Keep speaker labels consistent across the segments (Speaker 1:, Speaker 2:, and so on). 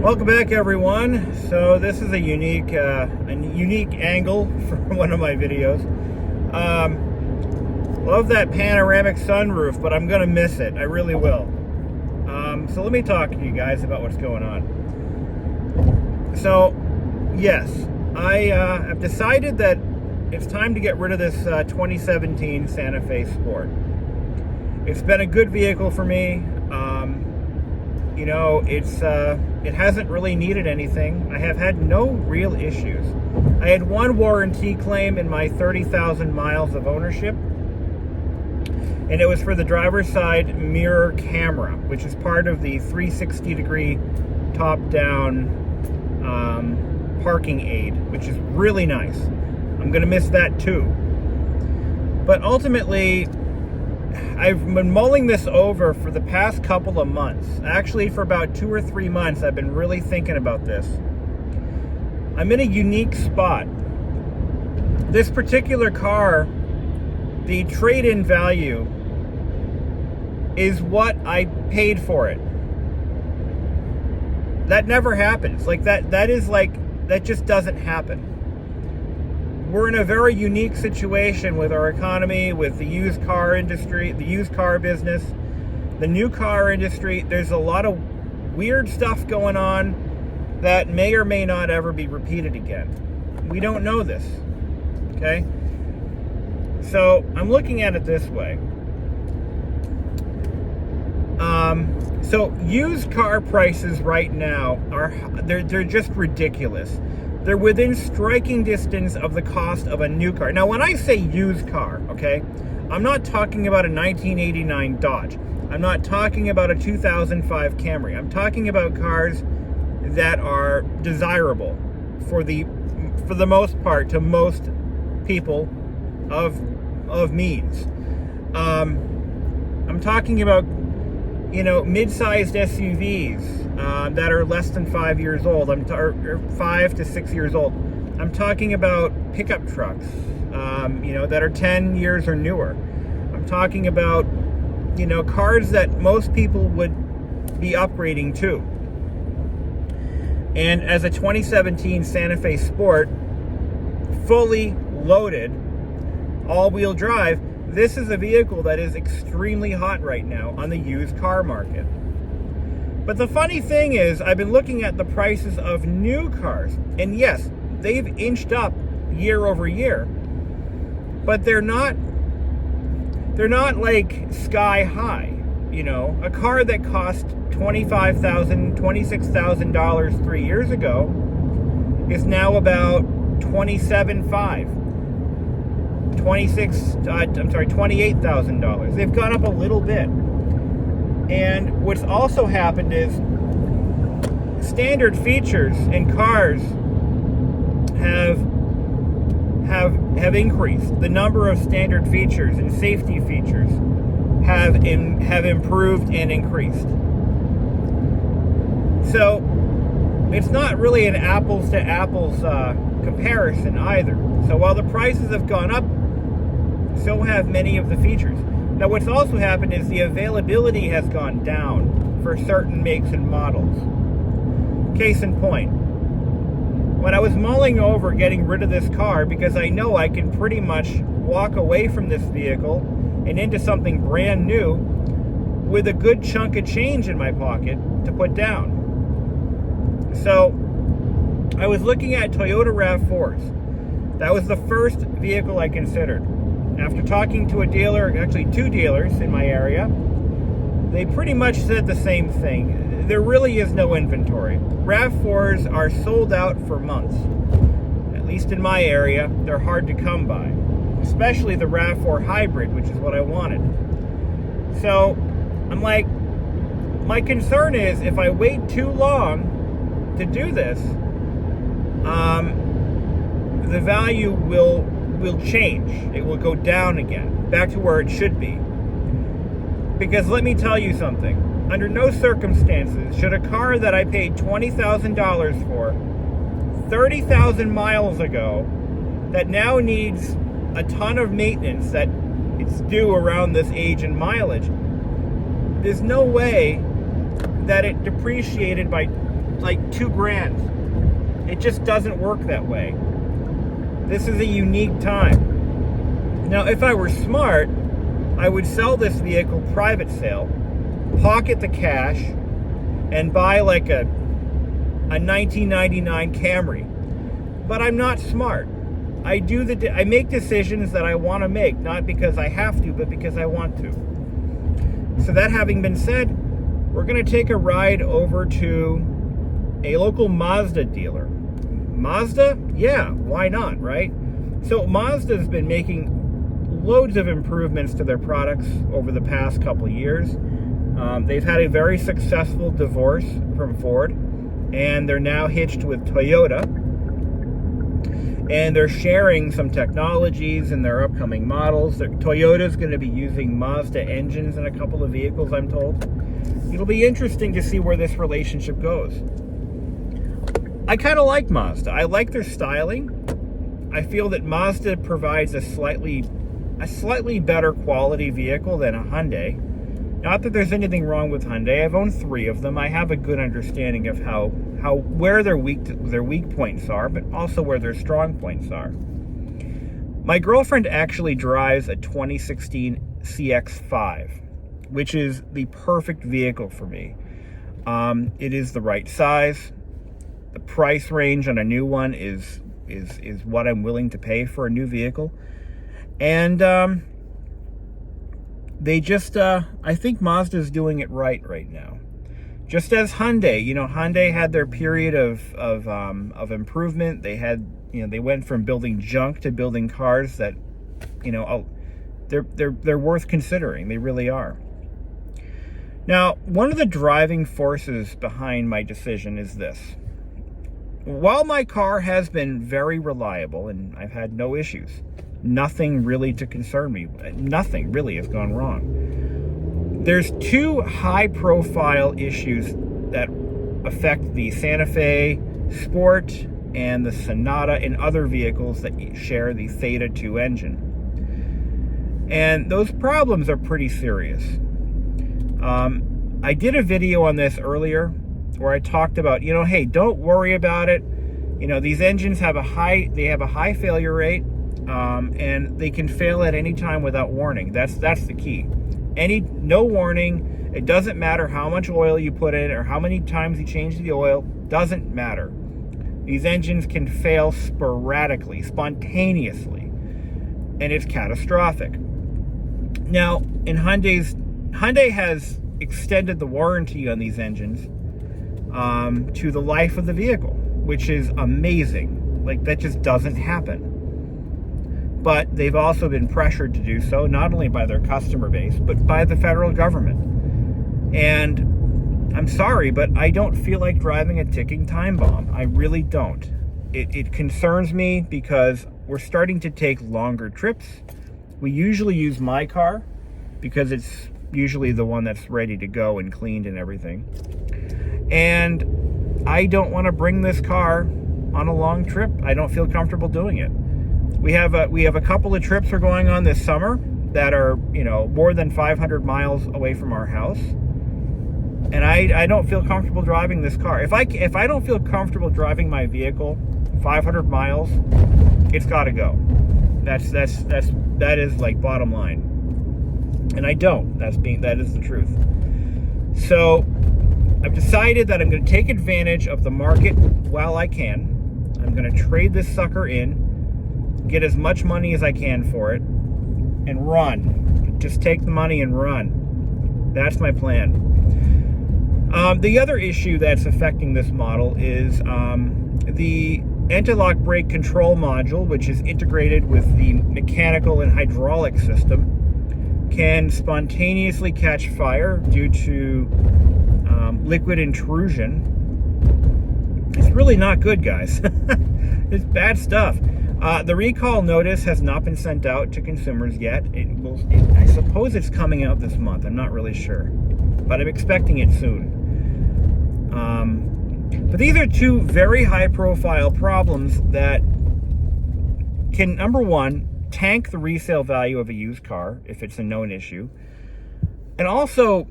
Speaker 1: Welcome back, everyone. So this is a unique angle for one of my videos. Love that panoramic sunroof, but I'm gonna miss it. I really will. So let me talk to you guys about what's going on. So yes, I've decided that it's time to get rid of this 2017 Santa Fe Sport. It's been a good vehicle for me. You know, it hasn't really needed anything. I have had no real issues. I had one warranty claim in my 30,000 miles of ownership, and it was for the driver's side mirror camera, which is part of the 360-degree top-down parking aid, which is really nice. I'm gonna miss that too. But ultimately, I've been mulling this over for the past couple of months. Actually, for about 2 or 3 months, I've been really thinking about this. I'm in a unique spot. This particular car, the trade-in value is what I paid for it. That never happens. Like that just doesn't happen. We're in a very unique situation with our economy, with the used car industry, the used car business, the new car industry. There's a lot of weird stuff going on that may or may not ever be repeated again. We don't know this, okay? So I'm looking at it this way. So used car prices right now they're just ridiculous. They're within striking distance of the cost of a new car. Now, when I say used car, okay, I'm not talking about a 1989 Dodge. I'm not talking about a 2005 Camry. I'm talking about cars that are desirable for the most part to most people of means. I'm talking about, you know, mid-sized SUVs that are less than 5 years old. Or 5 to 6 years old. I'm talking about pickup trucks, you know, that are 10 years or newer. I'm talking about, you know, cars that most people would be upgrading to. And as a 2017 Santa Fe Sport, fully loaded, all-wheel drive, this is a vehicle that is extremely hot right now on the used car market. But the funny thing is, I've been looking at the prices of new cars, and yes, they've inched up year over year, but they're not like sky high. You know, a car that cost $25,000, $26,000 3 years ago is now about $28,000. They've gone up a little bit. And what's also happened is standard features in cars have increased. The number of standard features and safety features have improved and increased. So it's not really an apples to apples comparison either. So while the prices have gone up, so have many of the features. Now, what's also happened is the availability has gone down for certain makes and models. Case in point, when I was mulling over getting rid of this car, because I know I can pretty much walk away from this vehicle and into something brand new with a good chunk of change in my pocket to put down. So I was looking at Toyota RAV4s. That was the first vehicle I considered. After talking to a dealer, actually 2 dealers in my area, they pretty much said the same thing. There really is no inventory. RAV4s are sold out for months. At least in my area, they're hard to come by. Especially the RAV4 Hybrid, which is what I wanted. So, I'm like, my concern is if I wait too long to do this, the value will change. It will go down again, back to where it should be. Because let me tell you something. Under no circumstances should a car that I paid $20,000 for 30,000 miles ago, that now needs a ton of maintenance, that it's due around this age and mileage, there's no way that it depreciated by like $2,000. It just doesn't work that way. This is a unique time. Now, if I were smart, I would sell this vehicle private sale, pocket the cash, and buy like a 1999 Camry. But I'm not smart. I make decisions that I want to make, not because I have to, but because I want to. So that having been said, we're going to take a ride over to a local Mazda dealer. Mazda? Yeah, why not, right? So Mazda's been making loads of improvements to their products over the past couple of years. They've had a very successful divorce from Ford, and they're now hitched with Toyota. And they're sharing some technologies in their upcoming models. Toyota's going to be using Mazda engines in a couple of vehicles, I'm told. It'll be interesting to see where this relationship goes. I kind of like Mazda. I like their styling. I feel that Mazda provides a slightly better quality vehicle than a Hyundai. Not that there's anything wrong with Hyundai. I've owned 3 of them. I have a good understanding of where their weak points are, but also where their strong points are. My girlfriend actually drives a 2016 CX-5, which is the perfect vehicle for me. It is the right size. The price range on a new one is what I'm willing to pay for a new vehicle. And I think Mazda's doing it right now. Just as Hyundai, Hyundai had their period of improvement. They went from building junk to building cars that, they're worth considering. They really are. Now, one of the driving forces behind my decision is this. While my car has been very reliable and I've had no issues, nothing really to concern me. Nothing really has gone wrong. There's 2 high-profile issues that affect the Santa Fe Sport and the Sonata and other vehicles that share the Theta 2 engine. And those problems are pretty serious. I did a video on this earlier where I talked about, hey, don't worry about it. These engines have a high failure rate. And they can fail at any time without warning. That's the key. No warning. It doesn't matter how much oil you put in or how many times you change the oil. Doesn't matter. These engines can fail sporadically, spontaneously, and it's catastrophic. Now, Hyundai has extended the warranty on these engines to the life of the vehicle, which is amazing. Like, that just doesn't happen. But they've also been pressured to do so, not only by their customer base, but by the federal government. And I'm sorry, but I don't feel like driving a ticking time bomb. I really don't. It concerns me because we're starting to take longer trips. We usually use my car because it's usually the one that's ready to go and cleaned and everything. And I don't want to bring this car on a long trip. I don't feel comfortable doing it. We have a couple of trips we're going on this summer that are, more than 500 miles away from our house. And I don't feel comfortable driving this car. If I don't feel comfortable driving my vehicle 500 miles, it's got to go. That is like bottom line. And I don't. That is the truth. So I've decided that I'm going to take advantage of the market while I can. I'm going to trade this sucker in, get as much money as I can for it, and run. Just take the money and run. That's my plan. The other issue that's affecting this model is the anti-lock brake control module, which is integrated with the mechanical and hydraulic system, can spontaneously catch fire due to liquid intrusion. It's really not good, guys. It's bad stuff. The recall notice has not been sent out to consumers yet. I suppose it's coming out this month. I'm not really sure, but I'm expecting it soon. But these are 2 very high-profile problems that can, number one, tank the resale value of a used car if it's a known issue, and also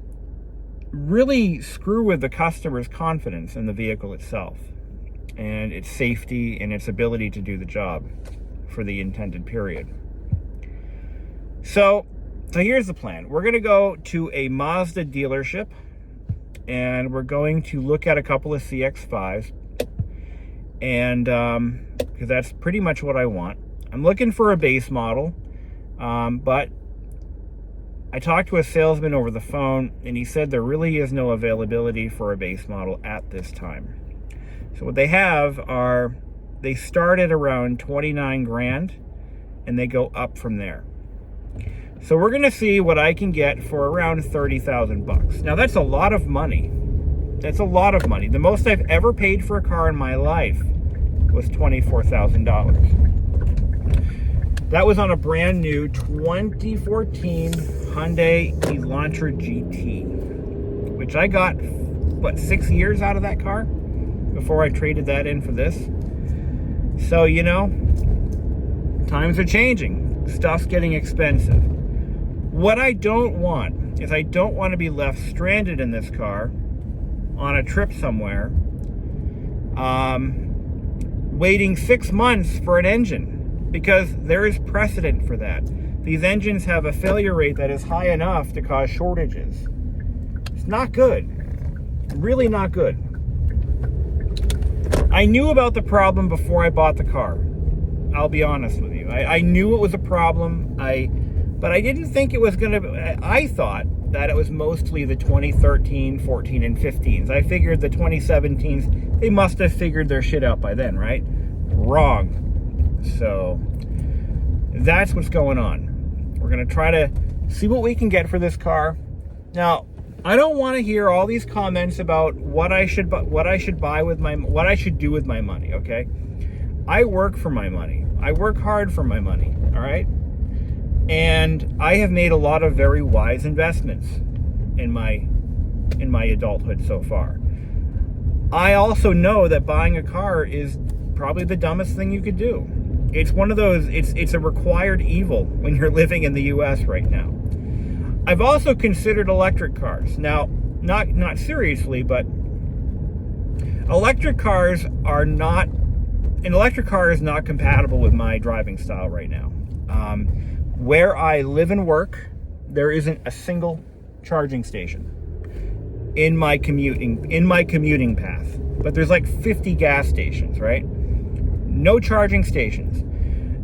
Speaker 1: really screw with the customer's confidence in the vehicle itself and its safety and its ability to do the job for the intended period. So here's the plan. We're going to go to a Mazda dealership, and we're going to look at a couple of CX-5s, and because that's pretty much what I want. I'm looking for a base model, but I talked to a salesman over the phone, and he said there really is no availability for a base model at this time. So what they have are, they start at around 29 grand, and they go up from there. So we're going to see what I can get for around 30,000 bucks. Now that's a lot of money. That's a lot of money. The most I've ever paid for a car in my life was $24,000. That was on a brand new 2014 Hyundai Elantra GT, which I got, what, 6 years out of that car before I traded that in for this. So, you know, times are changing. Stuff's getting expensive. What I don't want is, I don't want to be left stranded in this car on a trip somewhere, waiting 6 months for an engine, because there is precedent for that. These engines have a failure rate that is high enough to cause shortages. It's not good. Really not good. I knew about the problem before I bought the car. I'll be honest with you. I knew it was a problem. But I didn't think it was going to... I thought that it was mostly the 2013, 14, and 15s. I figured the 2017s, they must have figured their shit out by then, right? Wrong. So that's what's going on. We're going to try to see what we can get for this car. Now, I don't want to hear all these comments about what I should do with my money, okay? I work for my money. I work hard for my money, all right? And I have made a lot of very wise investments in my adulthood so far. I also know that buying a car is probably the dumbest thing you could do. It's one of those, it's a required evil when you're living in the US right now. I've also considered electric cars. Now, not seriously, but electric cars an electric car is not compatible with my driving style right now. Where I live and work, there isn't a single charging station in my commuting path. But there's like 50 gas stations, right? No charging stations.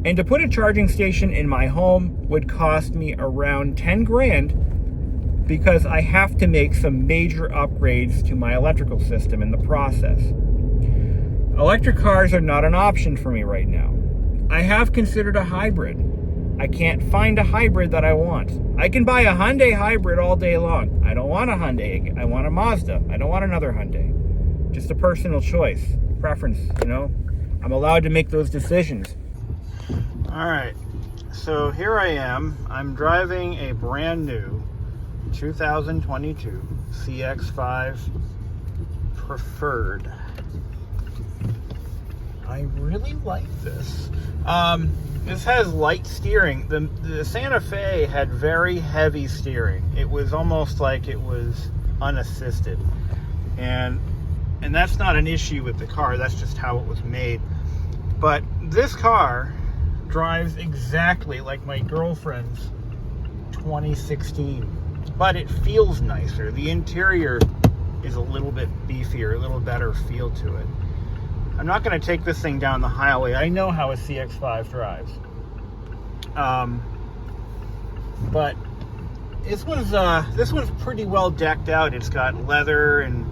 Speaker 1: And to put a charging station in my home would cost me around 10 grand, because I have to make some major upgrades to my electrical system in the process. Electric cars are not an option for me right now. I have considered a hybrid. I can't find a hybrid that I want. I can buy a Hyundai hybrid all day long. I don't want a Hyundai. I want a Mazda. I don't want another Hyundai. Just a personal choice, preference, you know? I'm allowed to make those decisions. All right, so here I am. I'm driving a brand new 2022 CX-5 Preferred. I really like this. This has light steering. The Santa Fe had very heavy steering. It was almost like it was unassisted. And that's not an issue with the car. That's just how it was made. But this car drives exactly like my girlfriend's 2016. But it feels nicer. The interior is a little bit beefier, a little better feel to it. I'm not going to take this thing down the highway. I know how a CX-5 drives. But this one's pretty well decked out. It's got leather and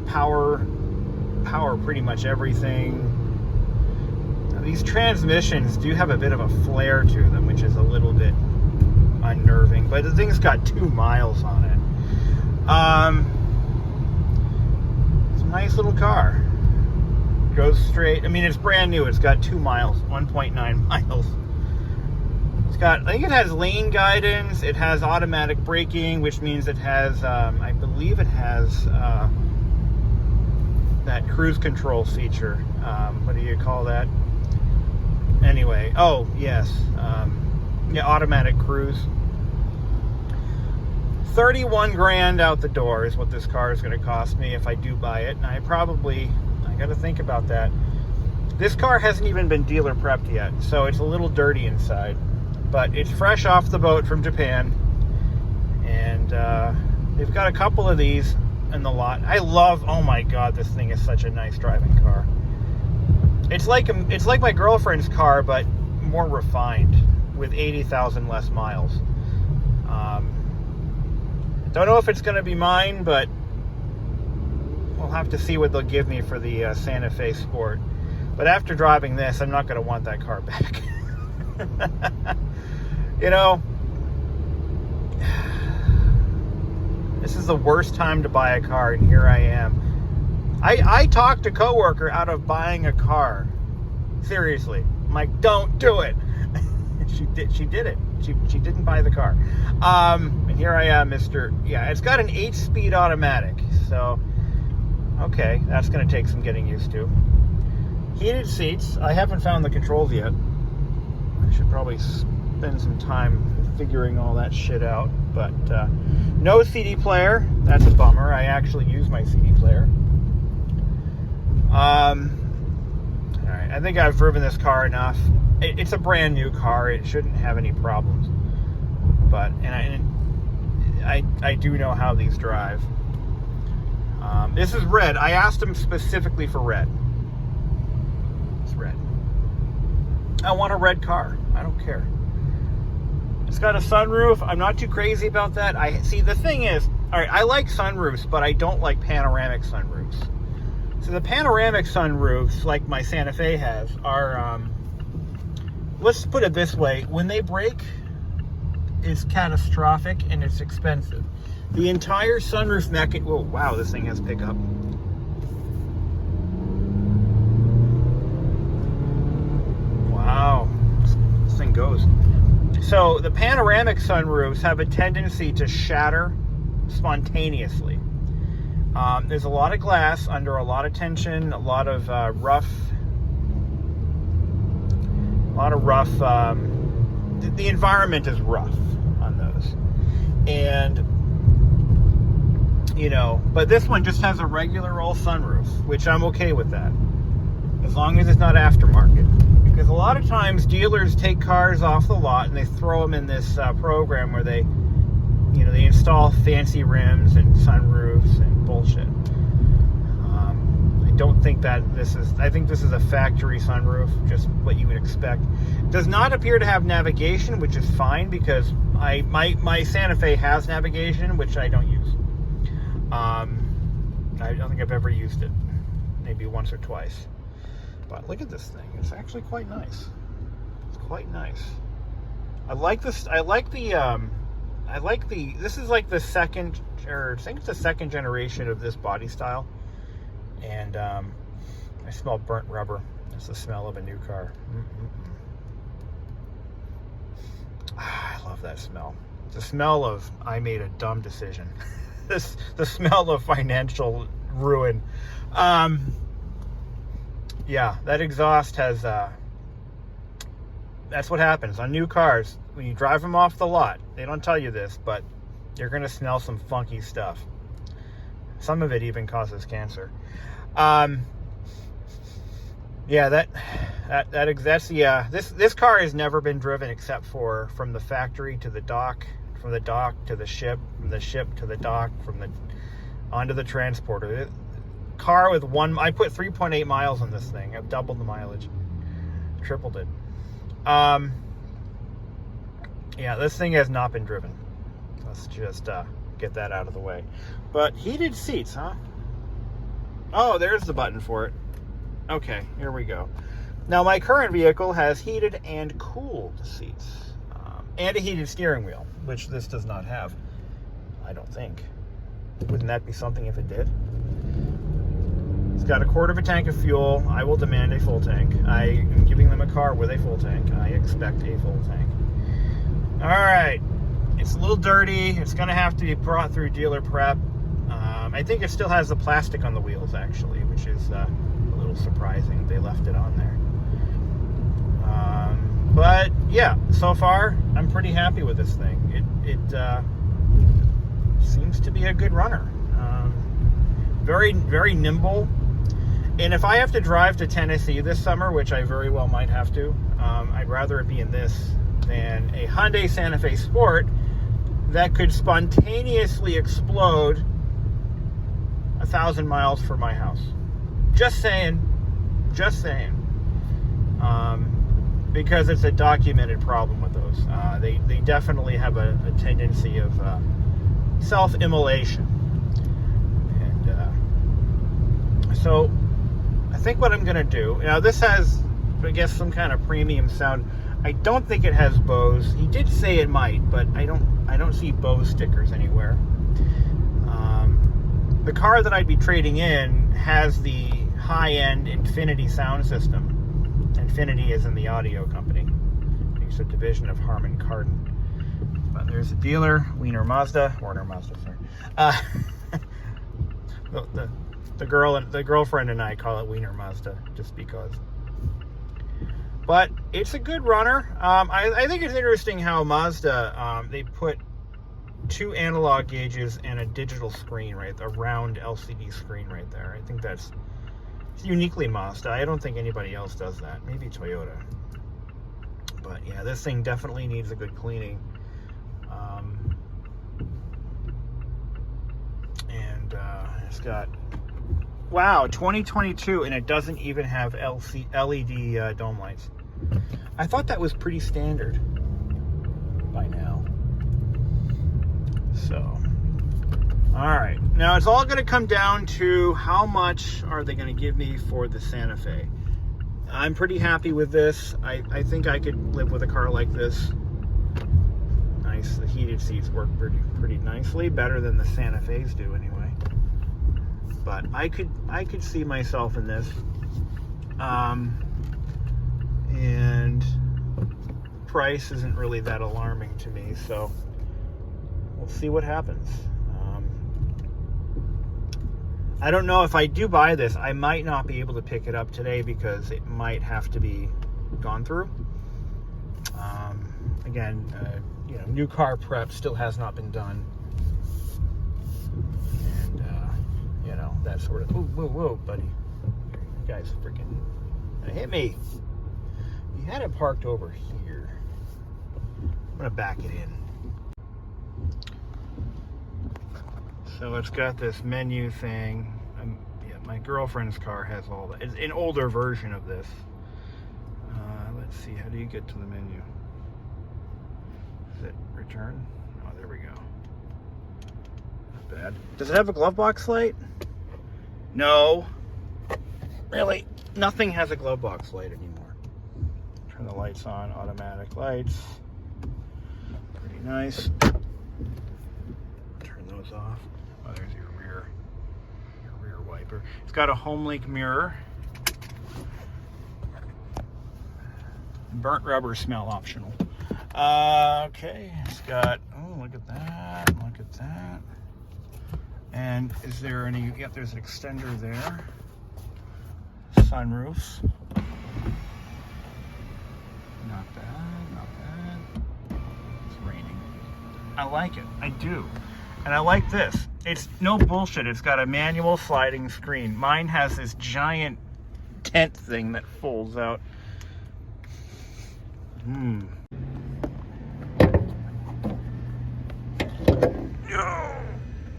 Speaker 1: power pretty much everything. Now, these transmissions do have a bit of a flair to them, which is a little bit unnerving. But the thing's got 2 miles on it. It's a nice little car. Goes straight. I mean, it's brand new. It's got 2 miles, 1.9 miles. It's got, I think it has lane guidance. It has automatic braking, which means it has, I believe it has that cruise control feature. What do you call that? Anyway, oh, yes. Yeah, automatic cruise. 31 grand out the door is what this car is going to cost me if I do buy it. And I got to think about that. This car hasn't even been dealer prepped yet, so it's a little dirty inside. But it's fresh off the boat from Japan. And they've got a couple of these in the lot. Oh my God, this thing is such a nice driving car. It's like my girlfriend's car, but more refined, with 80,000 less miles. Don't know if it's going to be mine, but we'll have to see what they'll give me for the Santa Fe Sport. But after driving this, I'm not going to want that car back. You know, this is the worst time to buy a car, and here I am. I talked a coworker out of buying a car. Seriously. I'm like, don't do it. She did it. She didn't buy the car. And here I am, it's got an 8-speed automatic. So, okay, that's going to take some getting used to. Heated seats. I haven't found the controls yet. I should probably spend some time figuring all that shit out. But no CD player. That's a bummer. I actually use my CD player. All right, I think I've driven this car enough. It's a brand new car. It shouldn't have any problems. But I do know how these drive. This is red. I asked him specifically for red. It's red. I want a red car. I don't care. It's got a sunroof. I'm not too crazy about that. The thing is, all right, I like sunroofs, but I don't like panoramic sunroofs. So the panoramic sunroofs, like my Santa Fe has, are, let's put it this way, when they break, it's catastrophic and it's expensive. The entire sunroof mechanism, oh wow, this thing has pickup. Wow, this thing goes. So the panoramic sunroofs have a tendency to shatter spontaneously. There's a lot of glass under a lot of tension, a lot of rough. The environment is rough on those, and but this one just has a regular old sunroof, which I'm okay with that, as long as it's not aftermarket. Because a lot of times dealers take cars off the lot and they throw them in this program where they install fancy rims and sunroofs and bullshit. I don't think that I think this is a factory sunroof, just what you would expect. Does not appear to have navigation, which is fine, because my Santa Fe has navigation, which I don't use. I don't think I've ever used it. Maybe once or twice. But look at this thing. It's actually quite nice. It's quite nice. I like this. This is like the second, or I think it's the second generation of this body style. And I smell burnt rubber. That's the smell of a new car. I love that smell. The smell of, I made a dumb decision. The smell of financial ruin. Yeah, that exhaust has, that's what happens on new cars. When you drive them off the lot, they don't tell you this, but you're going to smell some funky stuff. Some of it even causes cancer. Yeah, this car has never been driven except for from the factory to the dock, from the dock to the ship, from the ship to the dock, onto the transporter. Car with I put 3.8 miles on this thing. I've doubled the mileage, tripled it. Yeah, this thing has not been driven. Let's just get that out of the way. But heated seats, huh? Oh, there's the button for it. Okay, here we go. Now, my current vehicle has heated and cooled seats, and a heated steering wheel, which this does not have, I don't think. Wouldn't that be something if it did? It's got a quarter of a tank of fuel. I will demand a full tank. I am giving them a car with a full tank. I expect a full tank. All right. It's a little dirty. It's going to have to be brought through dealer prep. I think it still has the plastic on the wheels, actually, which is a little surprising. They left it on there. But, yeah, so far, I'm pretty happy with this thing. seems to be a good runner. Very, very nimble. And if I have to drive to Tennessee this summer, which I very well might have to, I'd rather it be in this than a Hyundai Santa Fe Sport that could spontaneously explode 1,000 miles from my house. Just saying. Just saying. Because it's a documented problem with those. They definitely have a tendency of self-immolation. And so I think what I'm going to do, now this has, I guess, some kind of premium sound. I don't think it has Bose. He did say it might, but I don't see Bose stickers anywhere. The car that I'd be trading in has the high-end Infinity sound system. Infinity is in the audio company. It's a division of Harman Kardon. But there's a dealer, Warner Mazda, sorry. The girlfriend and I call it Wiener Mazda just because. But it's a good runner. I think it's interesting how Mazda, they put 2 analog gauges and a digital screen, right? A round LCD screen right there. I think it's uniquely Mazda. I don't think anybody else does that. Maybe Toyota. But yeah, this thing definitely needs a good cleaning. It's got, wow, 2022, and it doesn't even have LED dome lights. I thought that was pretty standard by now. So, all right. Now it's all going to come down to how much are they going to give me for the Santa Fe. I'm pretty happy with this. I think I could live with a car like this. Nice. The heated seats work pretty nicely, better than the Santa Fe's do anyway. But I could see myself in this. And price isn't really that alarming to me, so we'll see what happens. I don't know if I do buy this, I might not be able to pick it up today because it might have to be gone through. Again, new car prep still has not been done. And, that sort of, whoa, buddy. You guys freaking hit me. You had it parked over here. I'm gonna back it in. So it's got this menu thing. My girlfriend's car has all that. It's an older version of this. Let's see, how do you get to the menu? Is it return? Oh, there we go. Not bad. Does it have a glove box light? No. Really? Nothing has a glove box light anymore. Turn the lights on, automatic lights. Pretty nice. Turn those off. Oh, there's your rear wiper. It's got a HomeLink mirror. Burnt rubber smell optional. Okay, it's got, oh, look at that, And is there any, yep, there's an extender there. Sunroofs. Not bad. It's raining. I like it, I do. And I like this. It's no bullshit. It's got a manual sliding screen. Mine has this giant tent thing that folds out.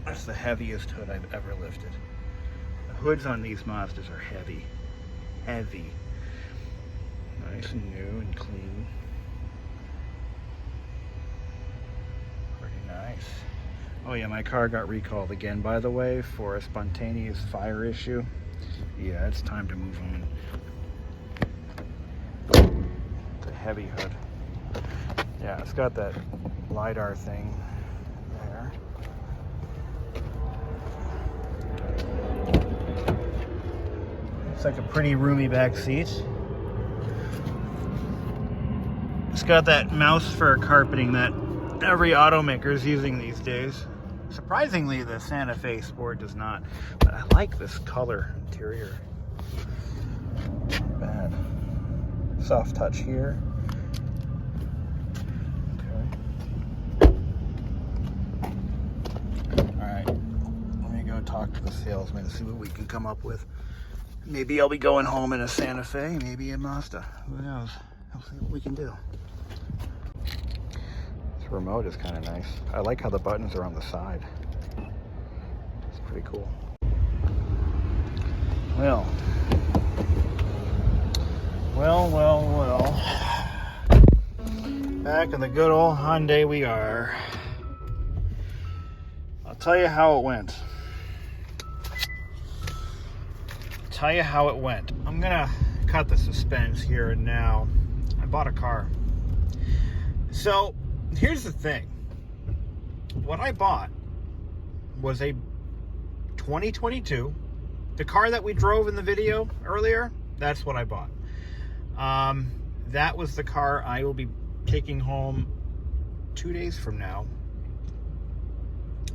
Speaker 1: That's the heaviest hood I've ever lifted. The hoods on these Mazdas are heavy. Nice and new and clean. Pretty nice. Oh yeah, my car got recalled again, by the way, for a spontaneous fire issue. Yeah, it's time to move on. It's a heavy hood. Yeah, it's got that LiDAR thing there. It's like a pretty roomy back seat. It's got that mouse fur carpeting that every automaker is using these days. Surprisingly, the Santa Fe Sport does not, but I like this color interior. Not bad. Soft touch here. Okay.
Speaker 2: to talk to the salesman and see what we can come up with. Maybe I'll be going home in a Santa Fe, maybe a Mazda. Who knows? We'll see what we can do. This remote is kind of nice. I like how the buttons are on the side. It's pretty cool. Well. Back in the good old Hyundai we are. I'll tell you how it went. I'm gonna cut the suspense here and now. I bought a car. So here's the thing. What I bought was a 2022. The car that we drove in the video earlier, that's what I bought. That was the car I will be taking home 2 days from now.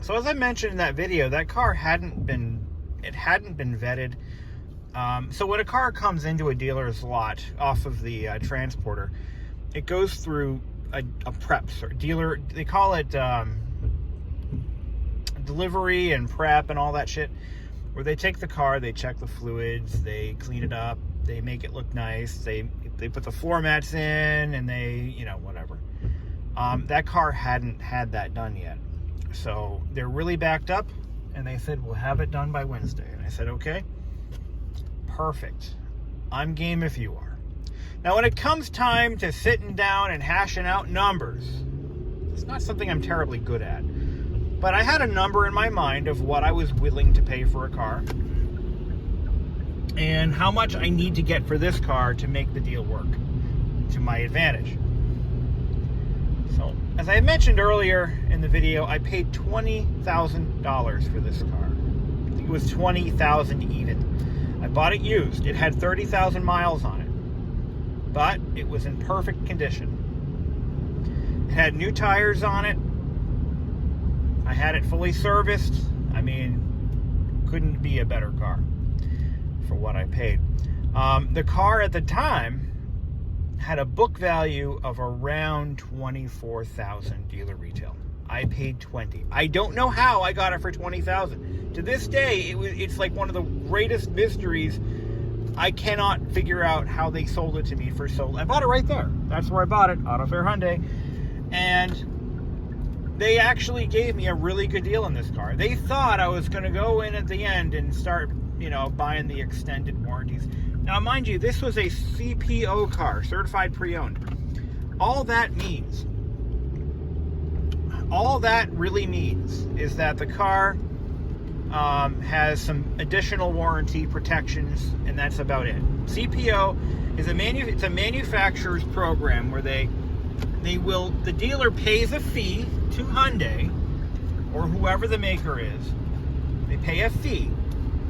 Speaker 2: So as I mentioned in that video, that car hadn't been vetted. So when a car comes into a dealer's lot off of the transporter, it goes through a prep dealer. They call it delivery and prep and all that shit, where they take the car, they check the fluids, they clean it up, they make it look nice, they put the floor mats in, and they, whatever. That car hadn't had that done yet. So they're really backed up, and they said, we'll have it done by Wednesday. And I said, okay, perfect. I'm game if you are. Now, when it comes time to sitting down and hashing out numbers, it's not something I'm terribly good at. But I had a number in my mind of what I was willing to pay for a car and how much I need to get for this car to make the deal work to my advantage. So, as I mentioned earlier in the video, I paid $20,000 for this car. I think it was $20,000 even. I bought it used. It had 30,000 miles on it, but it was in perfect condition. It had new tires on it. I had it fully serviced. I mean, couldn't be a better car for what I paid. The car at the time had a book value of around $24,000 dealer retail. I paid $20,000. I don't know how I got it for $20,000. To this day, it's like one of the greatest mysteries. I cannot figure out how they sold it to me for so. I bought it right there. That's where I bought it, Auto Fair Hyundai, and they actually gave me a really good deal on this car. They thought I was going to go in at the end and start, buying the extended warranties. Now, mind you, this was a CPO car, certified pre-owned. All that really means is that the car has some additional warranty protections, and that's about it. CPO is it's a manufacturer's program where the dealer pays a fee to Hyundai or whoever the maker is. They pay a fee,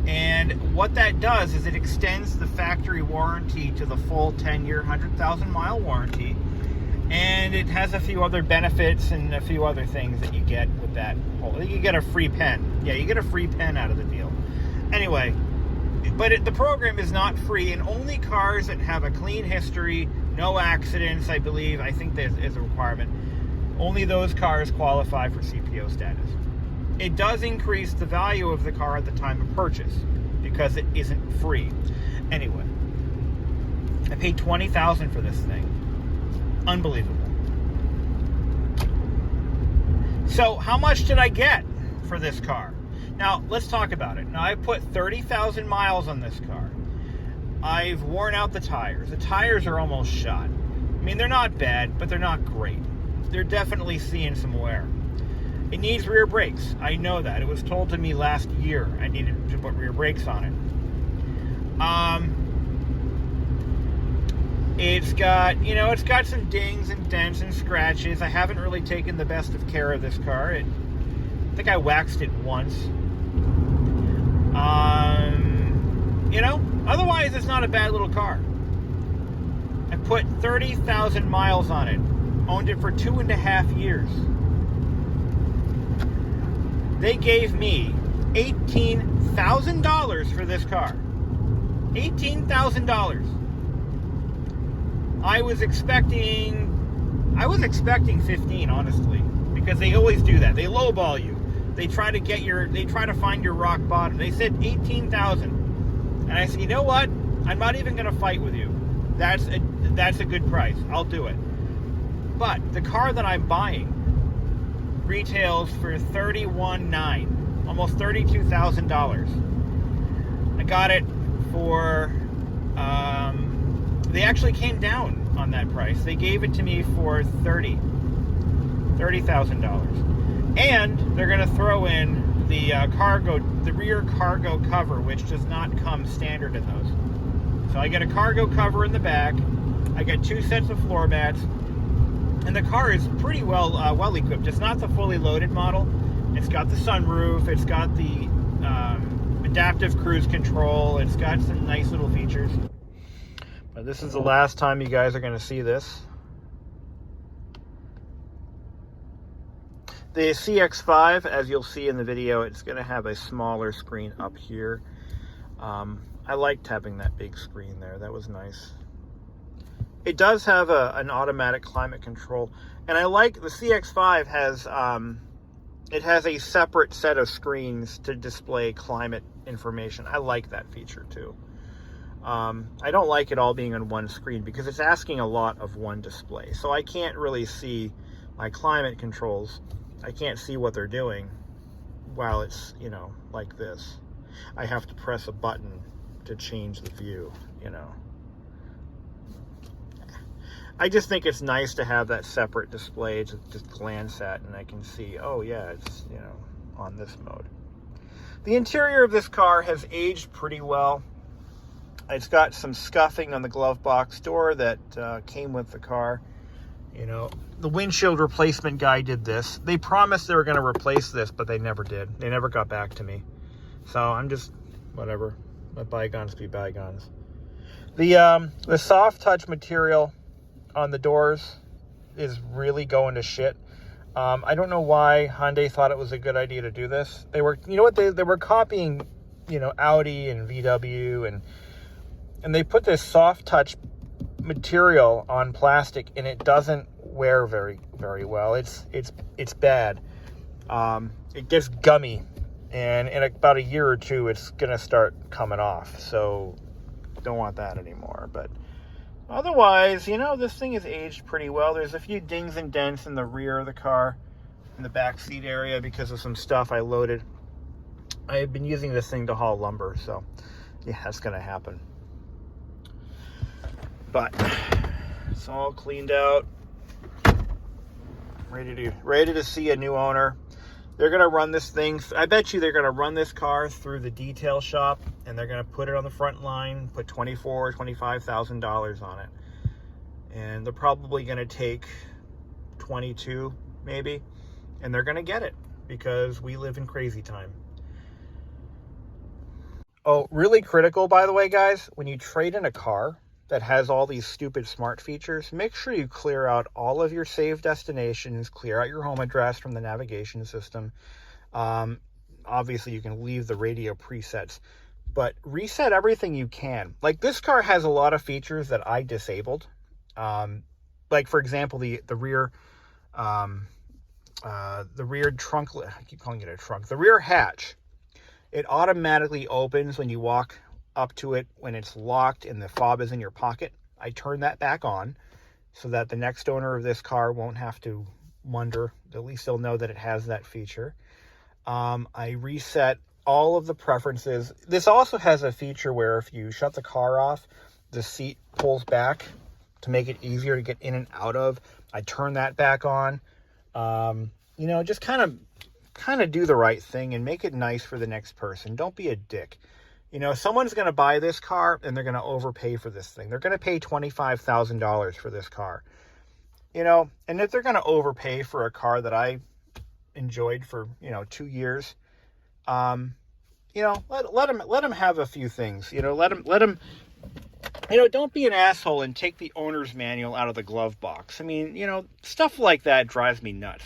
Speaker 2: and what that does is it extends the factory warranty to the full 10-year, 100,000 mile warranty, and it has a few other benefits and a few other things that you get with that. You get a free pen. Yeah, you get a free pen out of the deal. Anyway, but the program is not free, and only cars that have a clean history, no accidents, I think there is a requirement. Only those cars qualify for CPO status. It does increase the value of the car at the time of purchase because it isn't free. Anyway, I paid $20,000 for this thing. Unbelievable. So how much did I get for this car? Now, let's talk about it. Now, I put 30,000 miles on this car. I've worn out the tires. The tires are almost shot. I mean, they're not bad, but they're not great. They're definitely seeing some wear. It needs rear brakes. I know that. It was told to me last year I needed to put rear brakes on it. It's got some dings and dents and scratches. I haven't really taken the best of care of this car. I think I waxed it once. Otherwise it's not a bad little car. I put 30,000 miles on it. Owned it for 2.5 years. They gave me $18,000 for this car. $18,000. I was expecting 15, honestly, because they always do that. They lowball you. They try to find your rock bottom. They said 18,000. And I said, you know what? I'm not even going to fight with you. That's a good price. I'll do it. But the car that I'm buying retails for $31,900, almost $32,000. I got it for, they actually came down on that price. They gave it to me for $30,000. And they're going to throw in the rear cargo cover, which does not come standard in those. So I get a cargo cover in the back. I get 2 sets of floor mats. And the car is pretty well equipped. It's not the fully loaded model. It's got the sunroof. It's got the adaptive cruise control. It's got some nice little features. But this is the last time you guys are going to see this. The CX-5, as you'll see in the video, it's going to have a smaller screen up here. I liked having that big screen there. That was nice. It does have an automatic climate control, and I like the CX-5 has it has a separate set of screens to display climate information. I like that feature too. I don't like it all being on one screen because it's asking a lot of one display. So I can't really see my climate controls. I can't see what they're doing while it's, you know, like this. I have to press a button to change the view, you know. I just think it's nice to have that separate display to just glance at, and I can see, oh yeah, it's, you know, on this mode. The interior of this car has aged pretty well. It's got some scuffing on the glove box door that came with the car. You know, the windshield replacement guy did this. They promised they were going to replace this, but they never did. They never got back to me. So I'm just, whatever. Let bygones be bygones. The soft touch material on the doors is really going to shit. I don't know why Hyundai thought it was a good idea to do this. They were, you know what, they were copying, you know, Audi and VW, and they put this soft touch material on plastic, and it doesn't wear very well. It's bad. It gets gummy, and in about a year or two it's gonna start coming off, so don't want that anymore. But otherwise, you know, this thing is aged pretty well. There's a few dings and dents in the rear of the car, in the back seat area, because of some stuff I loaded. I have been using this thing to haul lumber, so yeah, that's gonna happen. But it's all cleaned out, ready to see a new owner. They're gonna run this thing. I bet you they're gonna run this car through the detail shop, and they're gonna put it on the front line, put $24,000 or $25,000 on it, and they're probably gonna take 22 maybe, and they're gonna get it because we live in crazy time. Oh, really critical, by the way, guys, when you trade in a car that has all these stupid smart features, make sure you clear out all of your saved destinations, clear out your home address from the navigation system. Obviously, you can leave the radio presets, but reset everything you can. Like, this car has a lot of features that I disabled. Like, for example, the rear trunk, I keep calling it a trunk, the rear hatch. It automatically opens when you walk up to it when it's locked and the fob is in your pocket. I turn that back on so that the next owner of this car won't have to wonder. At least they'll know that it has that feature. I reset all of the preferences. This also has a feature where if you shut the car off, the seat pulls back to make it easier to get in and out of. I turn that back on. You know, just kind of do the right thing and make it nice for the next person. Don't be a dick. You know, someone's going to buy this car and they're going to overpay for this thing. They're going to pay $25,000 for this car. You know, and if they're going to overpay for a car that I enjoyed for, you know, 2 years, you know, let them have a few things. You know, let them, you know, don't be an asshole and take the owner's manual out of the glove box. I mean, you know, stuff like that drives me nuts.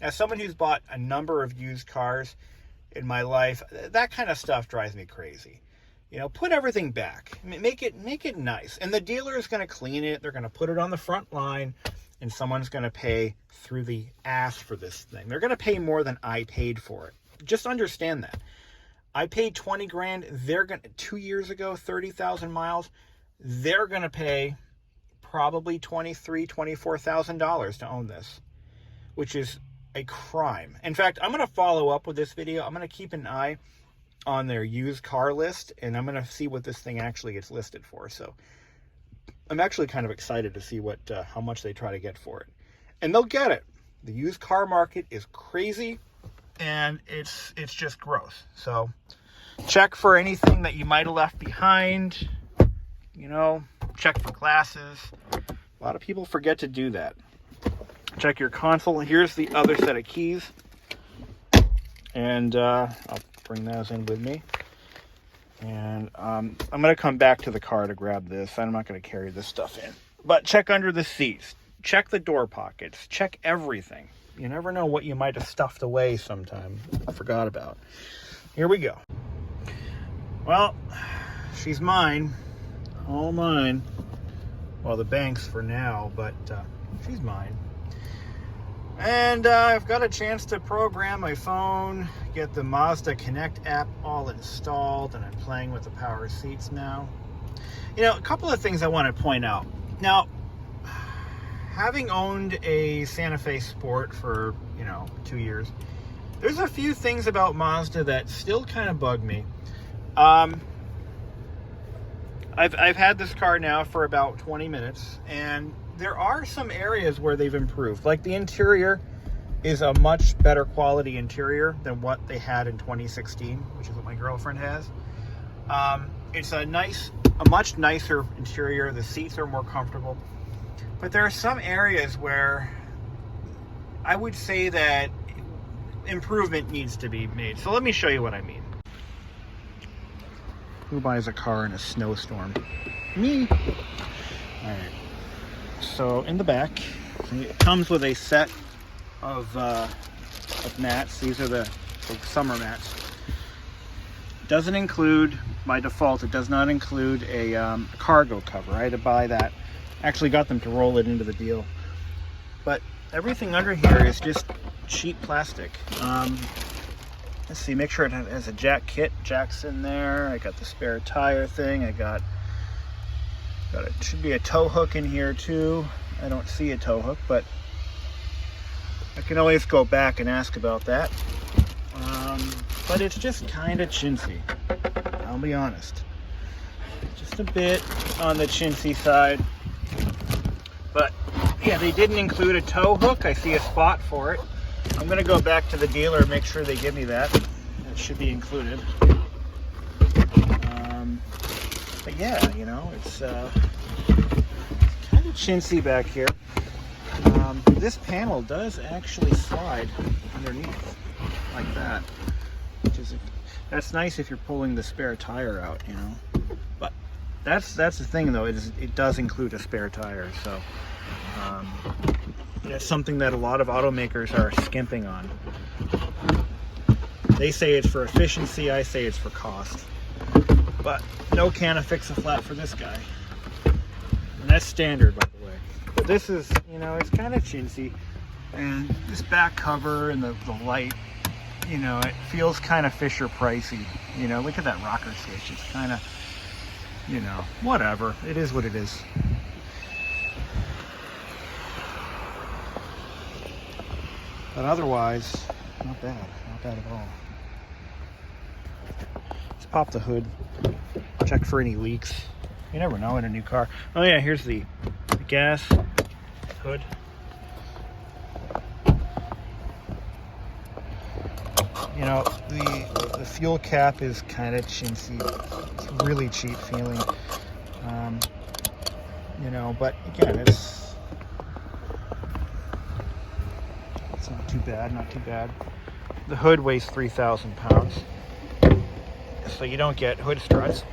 Speaker 2: As someone who's bought a number of used cars in my life, that kind of stuff drives me crazy. You know, put everything back. Make it nice. And the dealer is going to clean it. They're going to put it on the front line, and someone's going to pay through the ass for this thing. They're going to pay more than I paid for it Just understand that. I paid 20 grand. They're going to, 2 years ago, 30,000 miles. They're going to pay probably $23,000, $24,000 to own this, which is a crime. In fact, I'm going to follow up with this video. I'm going to keep an eye on their used car list, and I'm going to see what this thing actually gets listed for. So I'm actually kind of excited to see what how much they try to get for it. And they'll get it. The used car market is crazy, and it's just gross. So check for anything that you might have left behind. You know, check for glasses. A lot of people forget to do that. Check your console. Here's the other set of keys. And I'll bring those in with me. And I'm going to come back to the car to grab this. I'm not going to carry this stuff in. But check under the seats. Check the door pockets. Check everything. You never know what you might have stuffed away sometime. I forgot about. Here we go. Well, she's mine. All mine. Well, the bank's for now, but she's mine. And I've got a chance to program my phone, get the Mazda Connect app all installed, and I'm playing with the power seats now. You know, a couple of things I want to point out. Now, having owned a Santa Fe Sport for, 2 years, there's a few things about Mazda that still kind of bug me. I've had this car now for about 20 minutes, and there are some areas where they've improved. Like the interior is a much better quality interior than what they had in 2016, which is what my girlfriend has. It's a much nicer interior. The seats are more comfortable. But there are some areas where I would say that improvement needs to be made. So let me show you what I mean. Who buys a car in a snowstorm? Me. All right. So in the back, it comes with a set of mats. These are the summer mats. Doesn't include, by default, it does not include a cargo cover. I had to buy that. Actually got them to roll it into the deal. But everything under here is just cheap plastic. Let's see, make sure it has a jack kit. Jack's in there. I got the spare tire thing. I got it. Should be a tow hook in here too. I don't see a tow hook, but I can always go back and ask about that. But it's just kind of chintzy. I'll be honest. Just a bit on the chintzy side. But yeah, they didn't include a tow hook. I see a spot for it. I'm going to go back to the dealer and make sure they give me that. It should be included. But yeah, it's kind of chintzy back here. This panel does actually slide underneath like that, which is that's nice if you're pulling the spare tire out, But that's the thing though. It does include a spare tire, so. That's something that a lot of automakers are skimping on. They say it's for efficiency, I say it's for cost. But no can of fix-a-flat for this guy. And that's standard, by the way. But this is, it's kind of chintzy. And this back cover and the light, it feels kind of Fisher-Pricey. Look at that rocker switch. It's kind of, whatever. It is what it is. But otherwise, not bad at all. Let's pop the hood, check for any leaks. You never know in a new car. Oh yeah, here's the gas hood. The fuel cap is kind of chintzy. It's really cheap feeling. But again, it's not too bad. The hood weighs 3,000 pounds, so you don't get hood struts.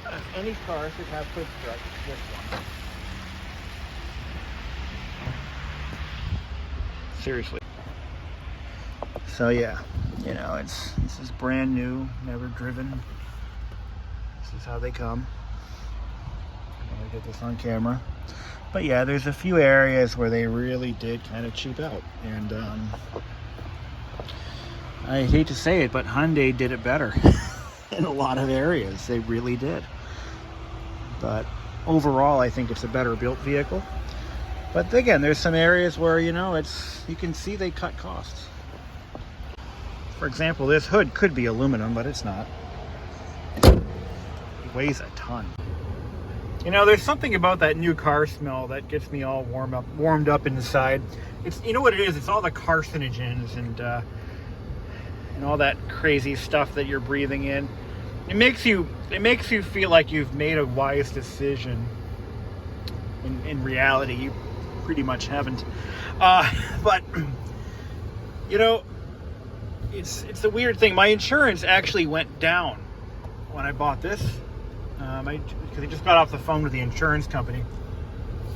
Speaker 2: If any car should have hood struts, it's this one. Seriously. So yeah, this is brand new, never driven. This is how they come. I'm gonna get this on camera. But yeah, there's a few areas where they really did kind of cheap out, and I hate to say it, but Hyundai did it better in a lot of areas. They really did. But overall, I think it's a better built vehicle. But again, there's some areas where, you know, you can see they cut costs. For example, this hood could be aluminum, but it's not. It weighs a ton. You know, there's something about that new car smell that gets me all warmed up inside. It's, you know what it is? It's all the carcinogens and all that crazy stuff that you're breathing in. It makes you feel like you've made a wise decision. In reality, you pretty much haven't. But you know, it's a weird thing. My insurance actually went down when I bought this. Because I just got off the phone with the insurance company,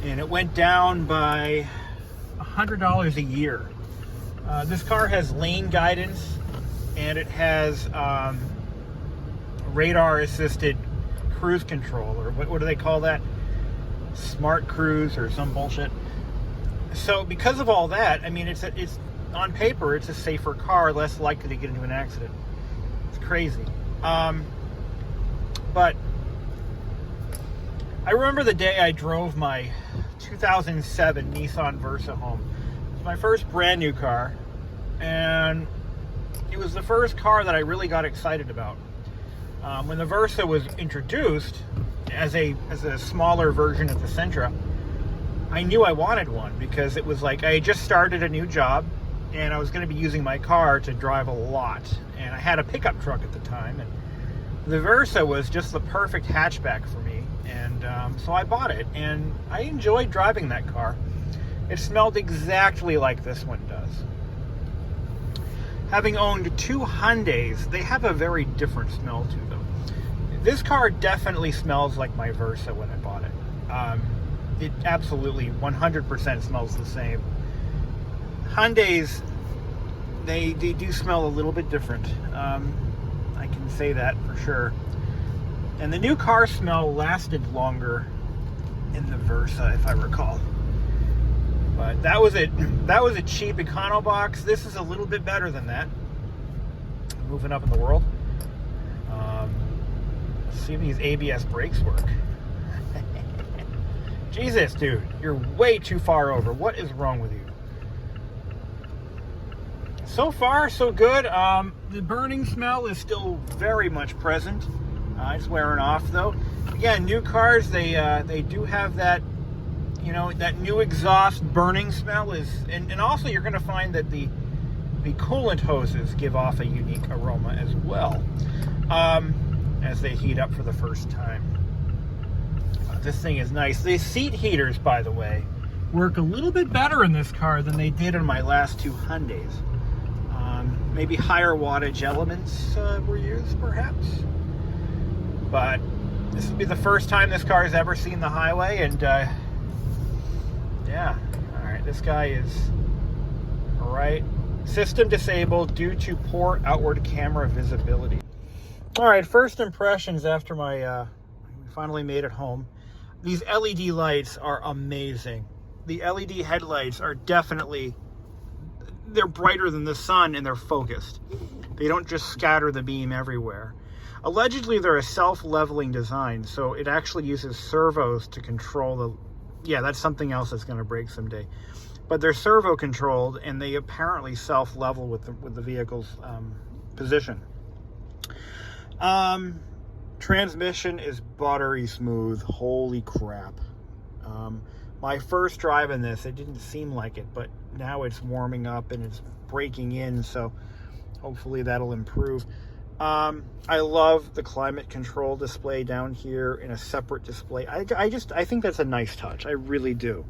Speaker 2: and it went down by $100 a year. This car has lane guidance, and it has radar-assisted cruise control, or what do they call that? Smart cruise or some bullshit. So because of all that, I mean, it's on paper, it's a safer car, less likely to get into an accident. It's crazy. But I remember the day I drove my 2007 Nissan Versa home. It was my first brand new car, and it was the first car that I really got excited about. When the Versa was introduced as a smaller version of the Sentra, I knew I wanted one because it was like I had just started a new job and I was going to be using my car to drive a lot, and I had a pickup truck at the time, and the Versa was just the perfect hatchback for me, and so I bought it, and I enjoyed driving that car. It smelled exactly like this one does. Having owned two Hyundais, they have a very different smell to them. This car definitely smells like my Versa when I bought it. It absolutely 100% smells the same. Hyundais, they do smell a little bit different. I can say that for sure. And the new car smell lasted longer in the Versa, if I recall. But that was a cheap econo box. This is a little bit better than that. Moving up in the world. See if these ABS brakes work. Jesus, dude, you're way too far over. What is wrong with you? So far, so good. The burning smell is still very much present. It's wearing off, though. Again, new cars, they do have that, you know, that new exhaust burning smell and also you're going to find that the coolant hoses give off a unique aroma as well, as they heat up for the first time. This thing is nice. The seat heaters, by the way, work a little bit better in this car than they did in my last two Hyundais. Maybe higher wattage elements were used, perhaps. But this will be the first time this car has ever seen the highway, and yeah, all right, this guy is all right. System disabled due to poor outward camera visibility. All right, first impressions after my we finally made it home. These LED lights are amazing. The LED headlights are definitely, they're brighter than the sun and they're focused. They don't just scatter the beam everywhere. Allegedly, they're a self-leveling design, so it actually uses servos to control the... Yeah, that's something else that's going to break someday. But they're servo-controlled, and they apparently self-level with the vehicle's position. Transmission is buttery smooth. Holy crap. My first drive in this, it didn't seem like it, but now it's warming up and it's breaking in, so hopefully that'll improve. I love the climate control display down here in a separate display. I think that's a nice touch. I really do.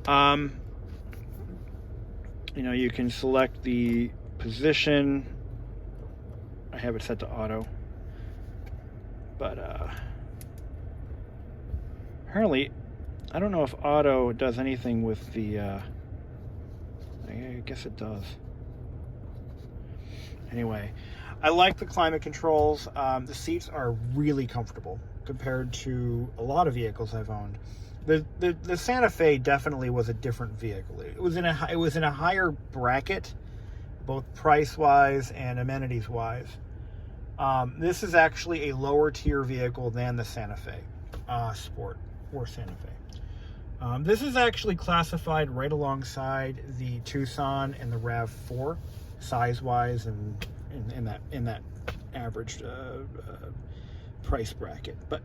Speaker 2: You know, you can select the position. I have it set to auto. But apparently, I don't know if auto does anything with the, I guess it does. Anyway, I like the climate controls. The seats are really comfortable compared to a lot of vehicles I've owned. The Santa Fe definitely was a different vehicle. It was in a higher bracket, both price-wise and amenities-wise. This is actually a lower tier vehicle than the Santa Fe Sport or Santa Fe. This is actually classified right alongside the Tucson and the RAV4 size-wise and in that average price bracket. But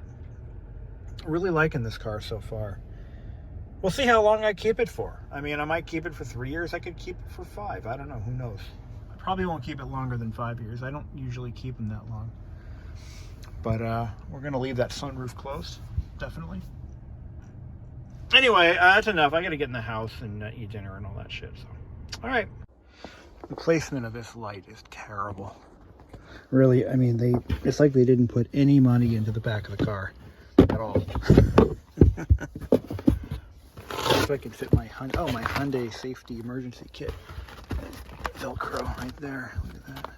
Speaker 2: really liking this car so far. We'll see how long I keep it for. I mean, I might keep it for 3 years. I could keep it for 5. I don't know. Who knows? I probably won't keep it longer than 5 years. I don't usually keep them that long. But we're going to leave that sunroof closed. Definitely. Anyway, that's enough. I got to get in the house and eat dinner and all that shit. So, all right. The placement of this light is terrible. Really, I mean, it's like they didn't put any money into the back of the car at all. If I can fit my Hyundai safety emergency kit. Velcro right there. Look at that.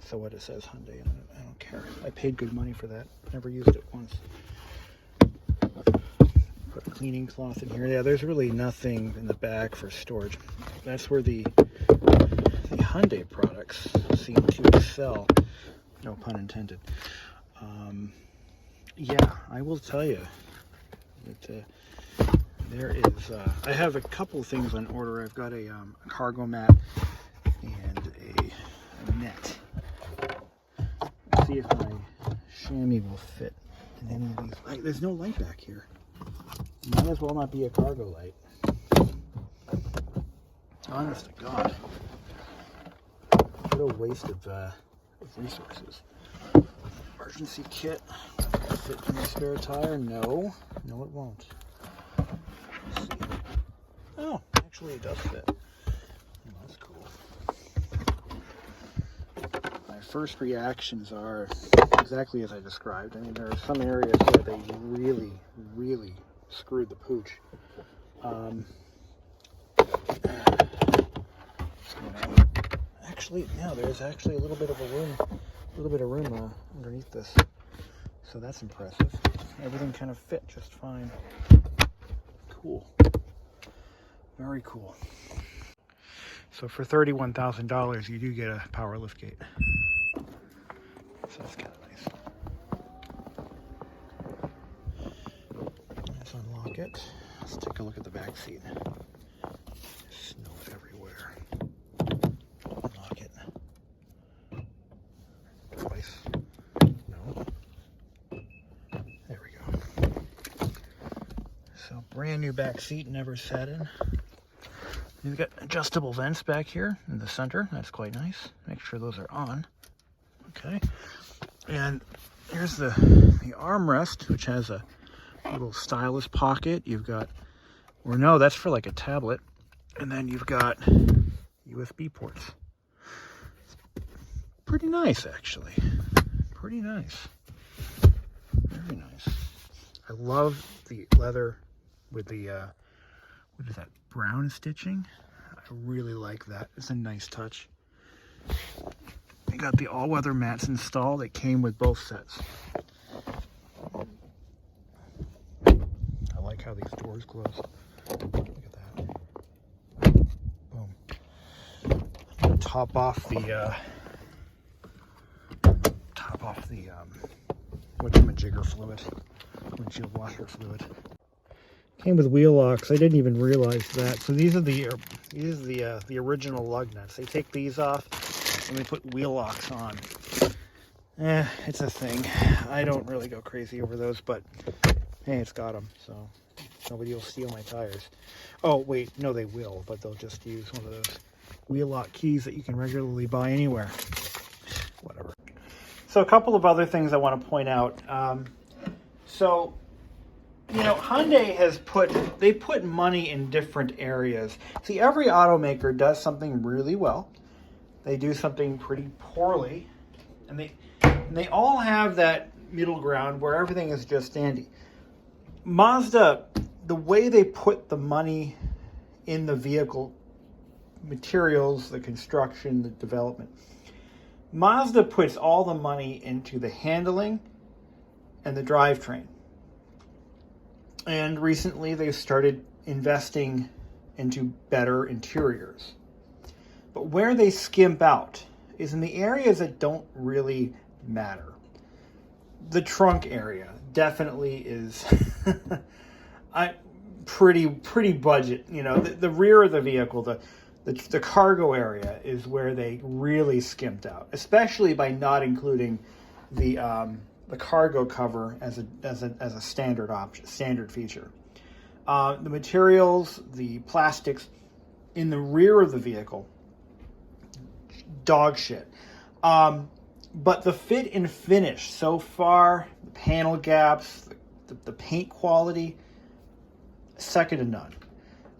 Speaker 2: So what, it says Hyundai, I don't care. I paid good money for that. Never used it once. Put a cleaning cloth in here. Yeah, there's really nothing in the back for storage. That's where the Hyundai products seem to excel. No pun intended. Yeah, I will tell you that there is, I have a couple things on order. I've got a cargo mat and a net. Let's see if my chamois will fit in any of these. There's no light back here. Might as well not be a cargo light. Honest to God. What a waste of resources. Emergency kit. Fit in the spare tire? No. No, it won't. Let's see. Oh, actually it does fit. Oh, that's cool. My first reactions are exactly as I described. I mean, there are some areas where they really, really screwed the pooch. Actually, no, there's actually a little bit of room underneath this. So that's impressive. Everything kind of fit just fine. Cool. Very cool. So for $31,000, you do get a power liftgate. So that's kind of nice. Let's unlock it. Let's take a look at the back seat. Snow everywhere. Unlock it. Twice. No. There we go. So brand new back seat, never sat in. You've got adjustable vents back here in the center. That's quite nice. Make sure those are on. Okay. And here's the armrest, which has a little stylus pocket. You've got, or no, that's for like a tablet. And then you've got USB ports. Pretty nice, actually. Pretty nice. Very nice. I love the leather with the, what is that, brown stitching? I really like that. It's a nice touch. I got the all-weather mats installed. It came with both sets. I like how these doors close. Look at that. Boom. I'm gonna top off the whatchamajigger fluid, windshield washer fluid. Came with wheel locks. I didn't even realize that. So these are the original lug nuts. They take these off and they put wheel locks on. It's a thing. I don't really go crazy over those, but hey, it's got them, so nobody will steal my tires. Oh wait, no, they will, but they'll just use one of those wheel lock keys that you can regularly buy anywhere. Whatever. So a couple of other things I want to point out. You know, Hyundai has put money in different areas. See, every automaker does something really well. They do something pretty poorly, and they all have that middle ground where everything is just dandy. Mazda, the way they put the money in the vehicle materials, the construction, the development, Mazda puts all the money into the handling and the drivetrain. And recently they've started investing into better interiors. But where they skimp out is in the areas that don't really matter. The trunk area definitely is pretty budget. You know, the rear of the vehicle, the cargo area is where they really skimped out, especially by not including the cargo cover as a standard feature. The materials, the plastics in the rear of the vehicle, dog shit. But the fit and finish so far, the panel gaps, the paint quality, second to none.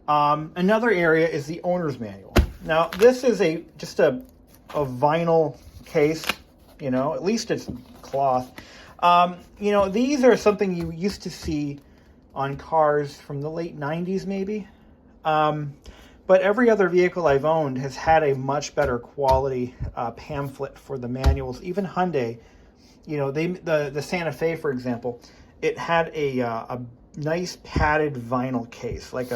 Speaker 2: Another area is the owner's manual. Now, this is just a vinyl case, you know, at least it's cloth. You know, these are something you used to see on cars from the late 90s, maybe. But every other vehicle I've owned has had a much better quality pamphlet for the manuals. Even Hyundai, you know, the Santa Fe, for example, it had a nice padded vinyl case, like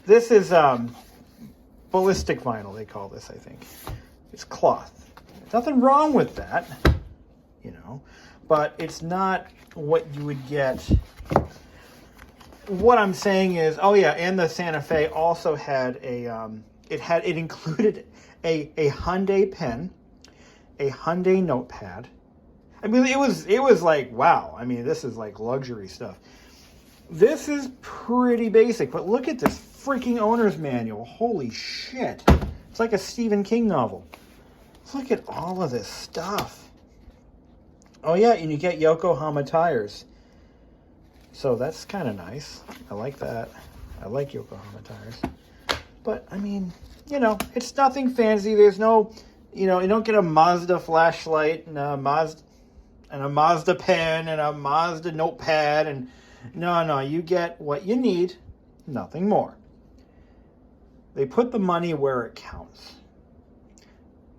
Speaker 2: this is ballistic vinyl, they call this, I think. It's cloth. There's nothing wrong with that, you know, but it's not what you would get. What I'm saying is, oh yeah, and the Santa Fe also had it included a Hyundai pen, a Hyundai notepad. I mean, it was like, wow. I mean, this is like luxury stuff. This is pretty basic, but look at this freaking owner's manual. Holy shit. It's like a Stephen King novel. Look at all of this stuff. Oh yeah, and you get Yokohama tires. So that's kind of nice. I like that. I like Yokohama tires. But, I mean, you know, it's nothing fancy. There's no, you know, you don't get a Mazda flashlight and a Mazda pen and a Mazda notepad. And no, you get what you need, nothing more. They put the money where it counts.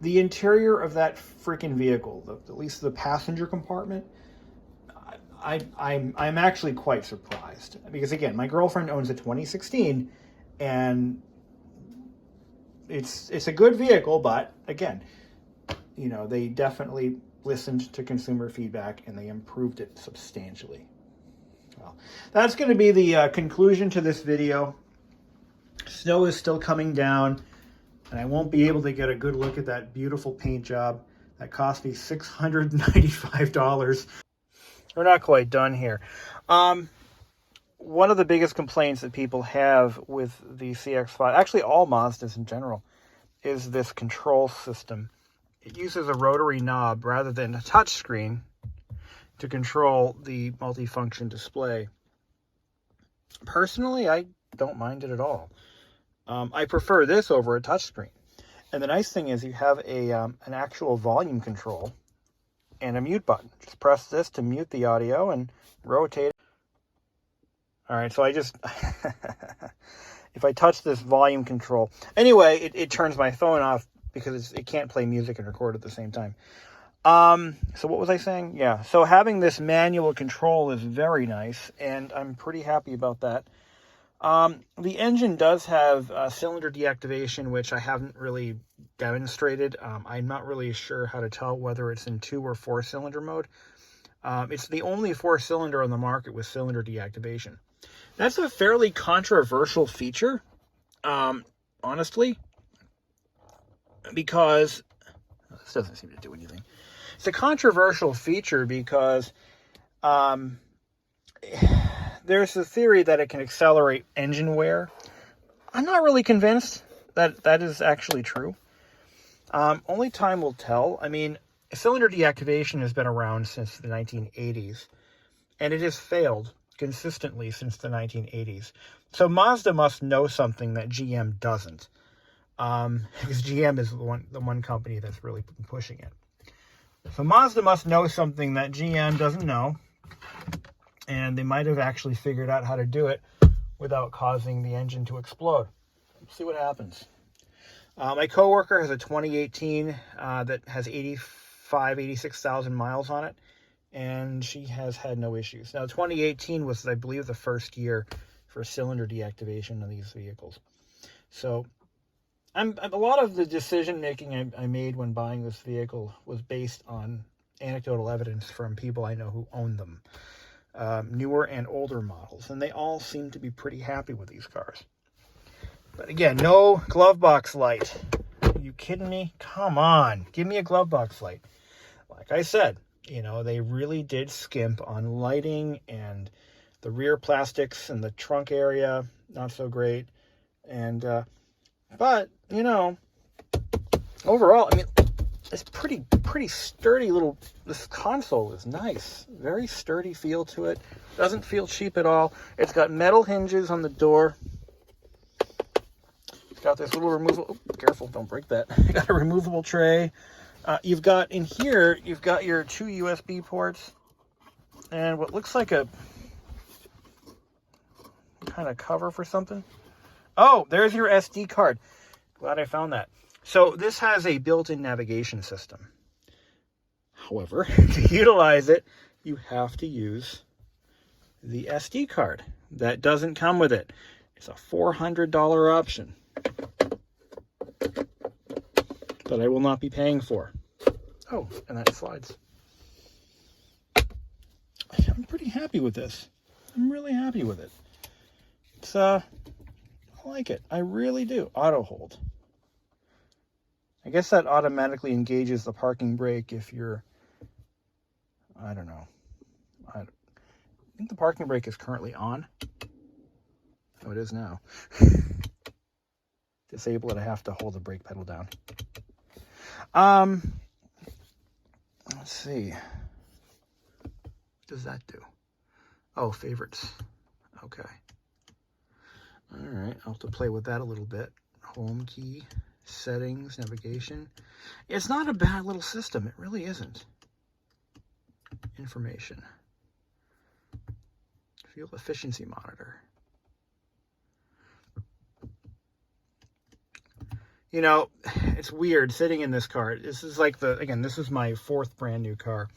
Speaker 2: The interior of that freaking vehicle, at least the passenger compartment, I'm actually quite surprised, because again, my girlfriend owns a 2016, and it's a good vehicle, but again, you know, they definitely listened to consumer feedback and they improved it substantially. Well, that's going to be the conclusion to this video. Snow is still coming down, and I won't be able to get a good look at that beautiful paint job that cost me $695. We're not quite done here. One of the biggest complaints that people have with the CX-5, actually all Mazdas in general, is this control system. It uses a rotary knob rather than a touch screen to control the multifunction display. Personally, I don't mind it at all. I prefer this over a touch screen. And the nice thing is you have an actual volume control and a mute button. Just press this to mute the audio and rotate it. All right, so I just, if I touch this volume control, anyway, it turns my phone off because it can't play music and record at the same time. So what was I saying? Yeah, so having this manual control is very nice, and I'm pretty happy about that. The engine does have cylinder deactivation, which I haven't really demonstrated. I'm not really sure how to tell whether it's in 2 or 4 cylinder mode. It's the only 4-cylinder on the market with cylinder deactivation. That's a fairly controversial feature, honestly, because this doesn't seem to do anything. It's a controversial feature because there's a theory that it can accelerate engine wear. I'm not really convinced that that is actually true. Only time will tell. I mean, cylinder deactivation has been around since the 1980s, and it has failed consistently since the 1980s. So Mazda must know something that GM doesn't, because GM is the one company that's really pushing it. So Mazda must know something that GM doesn't know, and they might have actually figured out how to do it without causing the engine to explode. Let's see what happens. My coworker has a 2018 that has 86,000 miles on it, and she has had no issues. Now, 2018 was, I believe, the first year for cylinder deactivation of these vehicles. So a lot of the decision making I made when buying this vehicle was based on anecdotal evidence from people I know who own them, newer and older models, and they all seem to be pretty happy with these cars. But again, no glove box light. Are you kidding me? Come on, give me a glove box light. Like I said, you know, they really did skimp on lighting, and the rear plastics and the trunk area, not so great. And but you know, overall, I mean, it's pretty sturdy little. This console is nice, very sturdy feel to it. Doesn't feel cheap at all. It's got metal hinges on the door. It's got this little removable. Oh, careful, don't break that. You got a removable tray. You've got in here. You've got your 2 USB ports and what looks like a kind of cover for something. Oh, there's your SD card. Glad I found that. So this has a built-in navigation system. However, to utilize it, you have to use the SD card. That doesn't come with it. It's a $400 option that I will not be paying for. Oh, and that slides. I'm pretty happy with this. I'm really happy with it. It's I like it. I really do. Auto hold. I guess that automatically engages the parking brake if you're, I don't know. I think the parking brake is currently on. Oh, it is now. Disable it, I have to hold the brake pedal down. Let's see. What does that do? Oh, favorites. Okay. All right, I'll have to play with that a little bit. Home key, settings, navigation. It's not a bad little system. It really isn't. Information. Fuel efficiency monitor. You know, it's weird sitting in this car. This is like this is my 4th brand new car.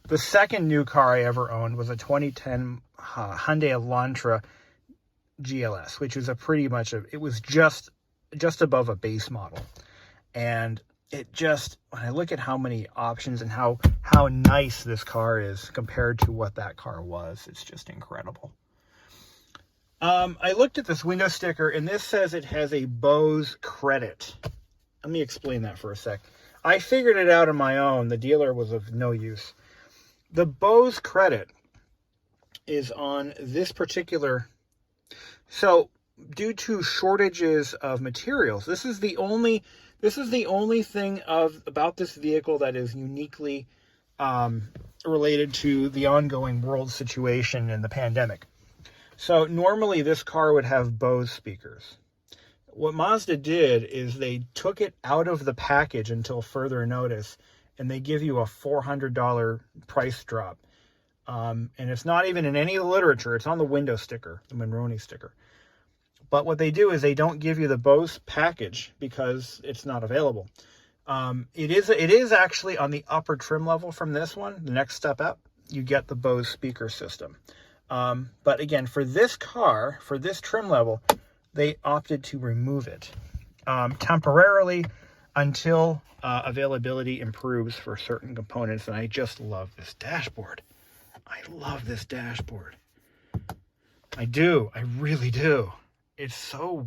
Speaker 2: The second new car I ever owned was a 2010 Hyundai Elantra GLS, which was it was just above a base model. And it just, when I look at how many options and how nice this car is compared to what that car was, it's just incredible. I looked at this window sticker, and this says it has a Bose credit. Let me explain that for a sec. I figured it out on my own. The dealer was of no use. The Bose credit is on this particular. So, due to shortages of materials, this is the only thing about this vehicle that is uniquely related to the ongoing world situation and the pandemic. So normally this car would have Bose speakers. What Mazda did is they took it out of the package until further notice, and they give you a $400 price drop. And it's not even in any of the literature. It's on the window sticker, the Monroney sticker. But what they do is they don't give you the Bose package because it's not available. It is actually on the upper trim level from this one. The next step up, you get the Bose speaker system. But again, for this car, for this trim level, they opted to remove it temporarily until availability improves for certain components. And I just love this dashboard. I love this dashboard. I do. I really do. It's so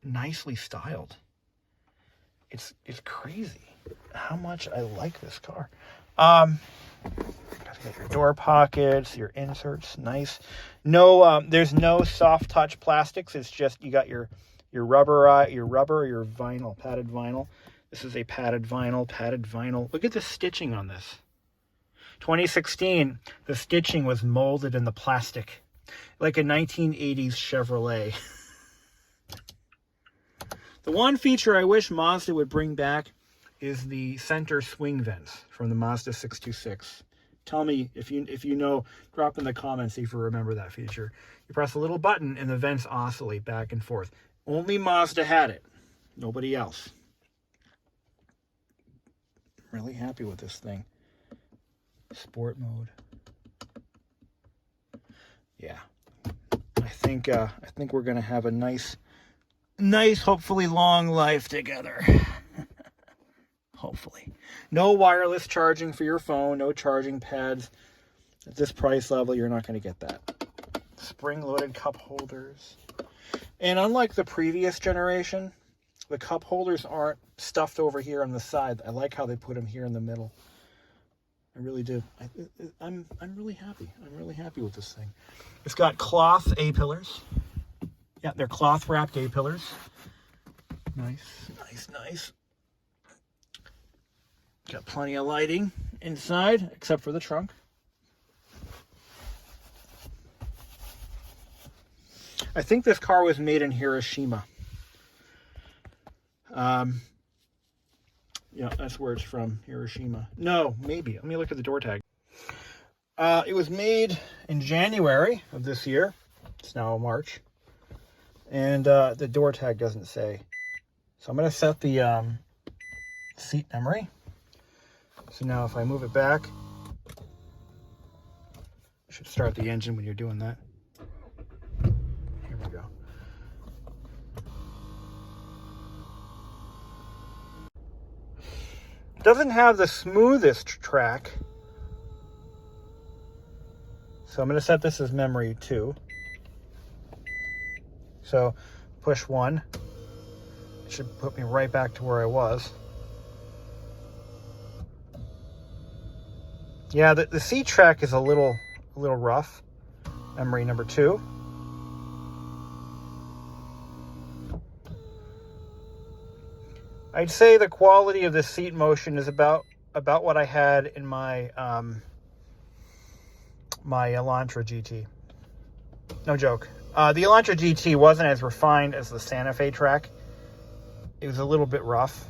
Speaker 2: nicely styled. It's crazy how much I like this car. Gotta get your door pockets, your inserts, nice. No, there's no soft touch plastics. It's just you got your rubber, your vinyl, padded vinyl. This is a padded vinyl. Look at the stitching on this. 2016, the stitching was molded in the plastic, like a 1980s Chevrolet. The one feature I wish Mazda would bring back is the center swing vents from the Mazda 626. Tell me if you know, drop in the comments if you remember that feature. You press a little button and the vents oscillate back and forth. Only Mazda had it. Nobody else. I'm really happy with this thing. Sport mode. Yeah. I think we're going to have a nice nice, hopefully long life together. Hopefully. No wireless charging for your phone, no charging pads. At this price level, you're not going to get that. Spring-loaded cup holders. And unlike the previous generation, the cup holders aren't stuffed over here on the side. I like how they put them here in the middle. I really do. I'm really happy. I'm really happy with this thing. It's got cloth A-pillars. Yeah, they're cloth-wrapped A-pillars. Nice, nice, nice. Got plenty of lighting inside, except for the trunk. I think this car was made in Hiroshima. Yeah, that's where it's from, Hiroshima. No, maybe. Let me look at the door tag. It was made in January of this year. It's now March. And the door tag doesn't say. So I'm going to set the seat memory. So now if I move it back, I should start the engine when you're doing that. Here we go. Doesn't have the smoothest track. So I'm going to set this as memory 2. So push 1. It should put me right back to where I was. Yeah, the C track is a little rough. Memory number 2. I'd say the quality of the seat motion is about what I had in my my Elantra GT. No joke. The Elantra GT wasn't as refined as the Santa Fe track. It was a little bit rough.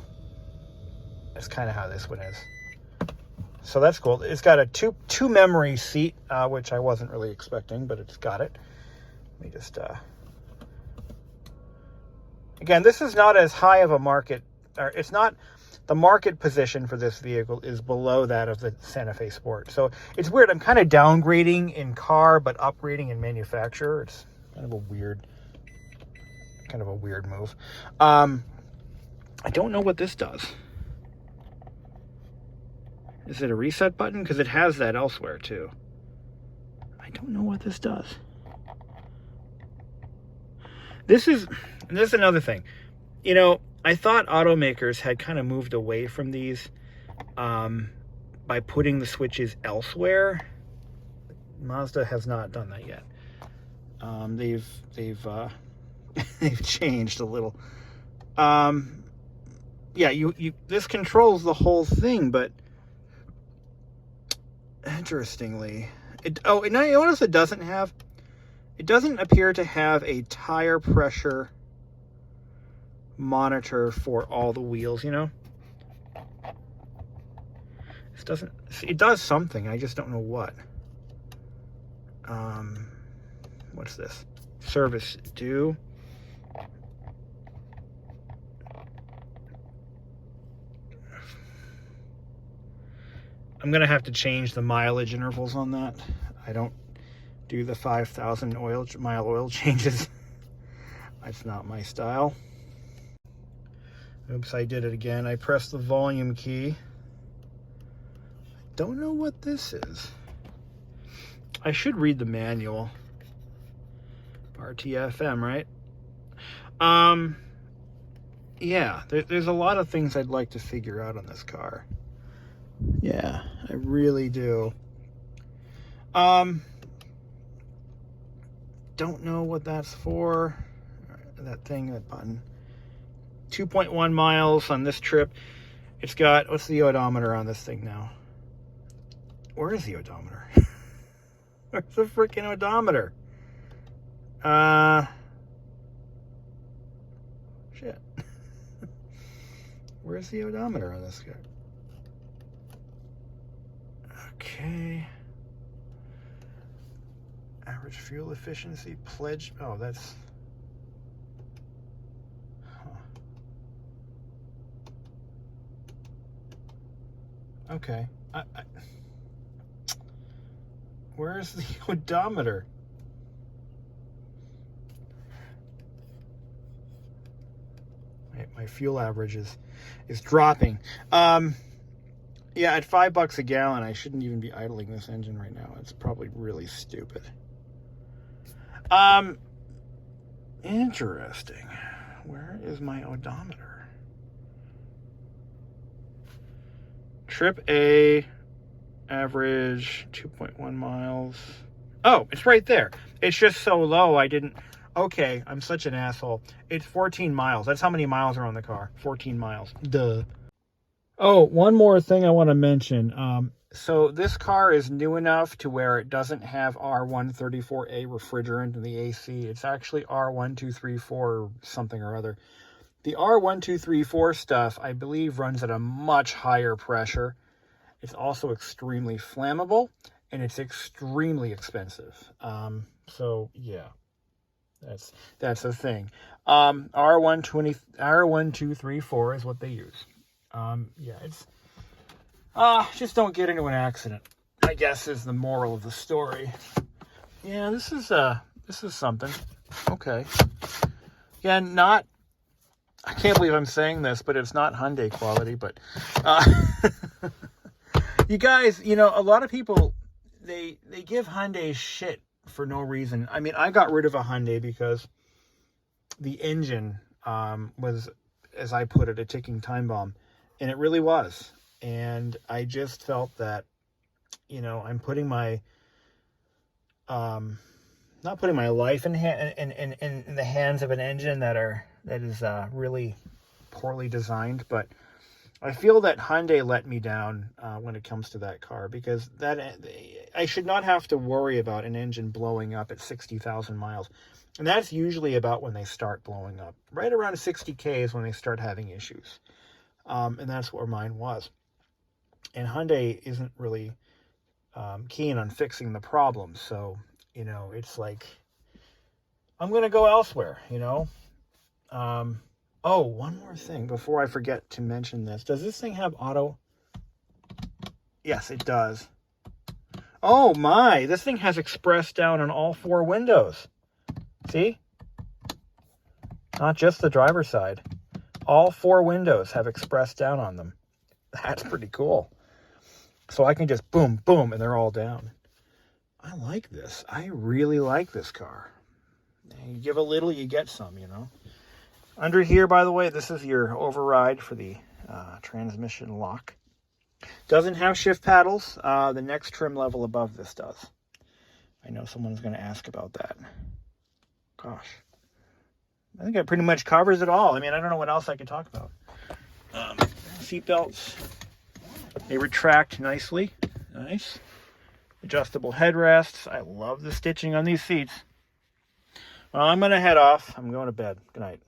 Speaker 2: That's kind of how this one is. So that's cool. It's got a two memory seat, which I wasn't really expecting, but it's got it. Let me just... Again, this is not as high of a market... Or it's not... The market position for this vehicle is below that of the Santa Fe Sport. So it's weird. I'm kind of downgrading in car, but upgrading in manufacturer. It's kind of a weird move. I don't know what this does. Is it a reset button? Because it has that elsewhere too. I don't know what this does. This is another thing. You know, I thought automakers had kind of moved away from these by putting the switches elsewhere. Mazda has not done that yet. They've changed a little. Yeah, this controls the whole thing, but interestingly, now you notice it doesn't have. It doesn't appear to have a tire pressure monitor for all the wheels, you know? It does something, I just don't know what. What's this? Service due. I'm gonna have to change the mileage intervals on that. I don't do the 5,000 mile oil changes. That's not my style. Oops, I did it again. I pressed the volume key. I don't know what this is. I should read the manual. RTFM, right? Yeah, there's a lot of things I'd like to figure out on this car. Yeah, I really do. Don't know what that's for. That button. 2.1 miles on this trip. It's got, what's the odometer on this thing now? Where is the odometer? Where's the freaking odometer? Shit. Where's the odometer on this guy? Okay. Average fuel efficiency pledge. Oh, that's... Huh. Okay. Where's the odometer? My fuel average is dropping. Yeah, at $5 a gallon, I shouldn't even be idling this engine right now. It's probably really stupid. Interesting. Where is my odometer? Trip A, average 2.1 miles. Oh, it's right there. It's just so low, I didn't... Okay, I'm such an asshole. It's 14 miles. That's how many miles are on the car. 14 miles. Duh. Oh, one more thing I want to mention. So this car is new enough to where it doesn't have R134A refrigerant in the AC. It's actually R1234 or something or other. The R1234 stuff, I believe, runs at a much higher pressure. It's also extremely flammable, and it's extremely expensive. So yeah, that's the thing. R1234 is what they use. Yeah, it's just don't get into an accident, I guess, is the moral of the story. Yeah, this is something. Okay. Yeah, I can't believe I'm saying this, but it's not Hyundai quality, but you guys, a lot of people, they give Hyundai shit for no reason. I mean, I got rid of a Hyundai because the engine was, as I put it, a ticking time bomb. And it really was. And I just felt that, I'm putting my, not putting my life in the hands of an engine that is really poorly designed. But I feel that Hyundai let me down when it comes to that car, because I should not have to worry about an engine blowing up at 60,000 miles. And that's usually about when they start blowing up. Right around 60K is when they start having issues. And that's where mine was. And Hyundai isn't really keen on fixing the problem. So, it's like, I'm going to go elsewhere, Oh, one more thing before I forget to mention this. Does this thing have auto? Yes, it does. Oh my, this thing has express down on all 4 windows. See? Not just the driver's side. All 4 windows have express down on them. That's pretty cool. So I can just boom, boom, and they're all down. I like this. I really like this car. You give a little, you get some, Under here, by the way, this is your override for the transmission lock. Doesn't have shift paddles. The next trim level above this does. I know someone's going to ask about that. Gosh. I think it pretty much covers it all. I mean, I don't know what else I could talk about. Seat belts. They retract nicely. Nice. Adjustable headrests. I love the stitching on these seats. Well, I'm going to head off. I'm going to bed. Good night.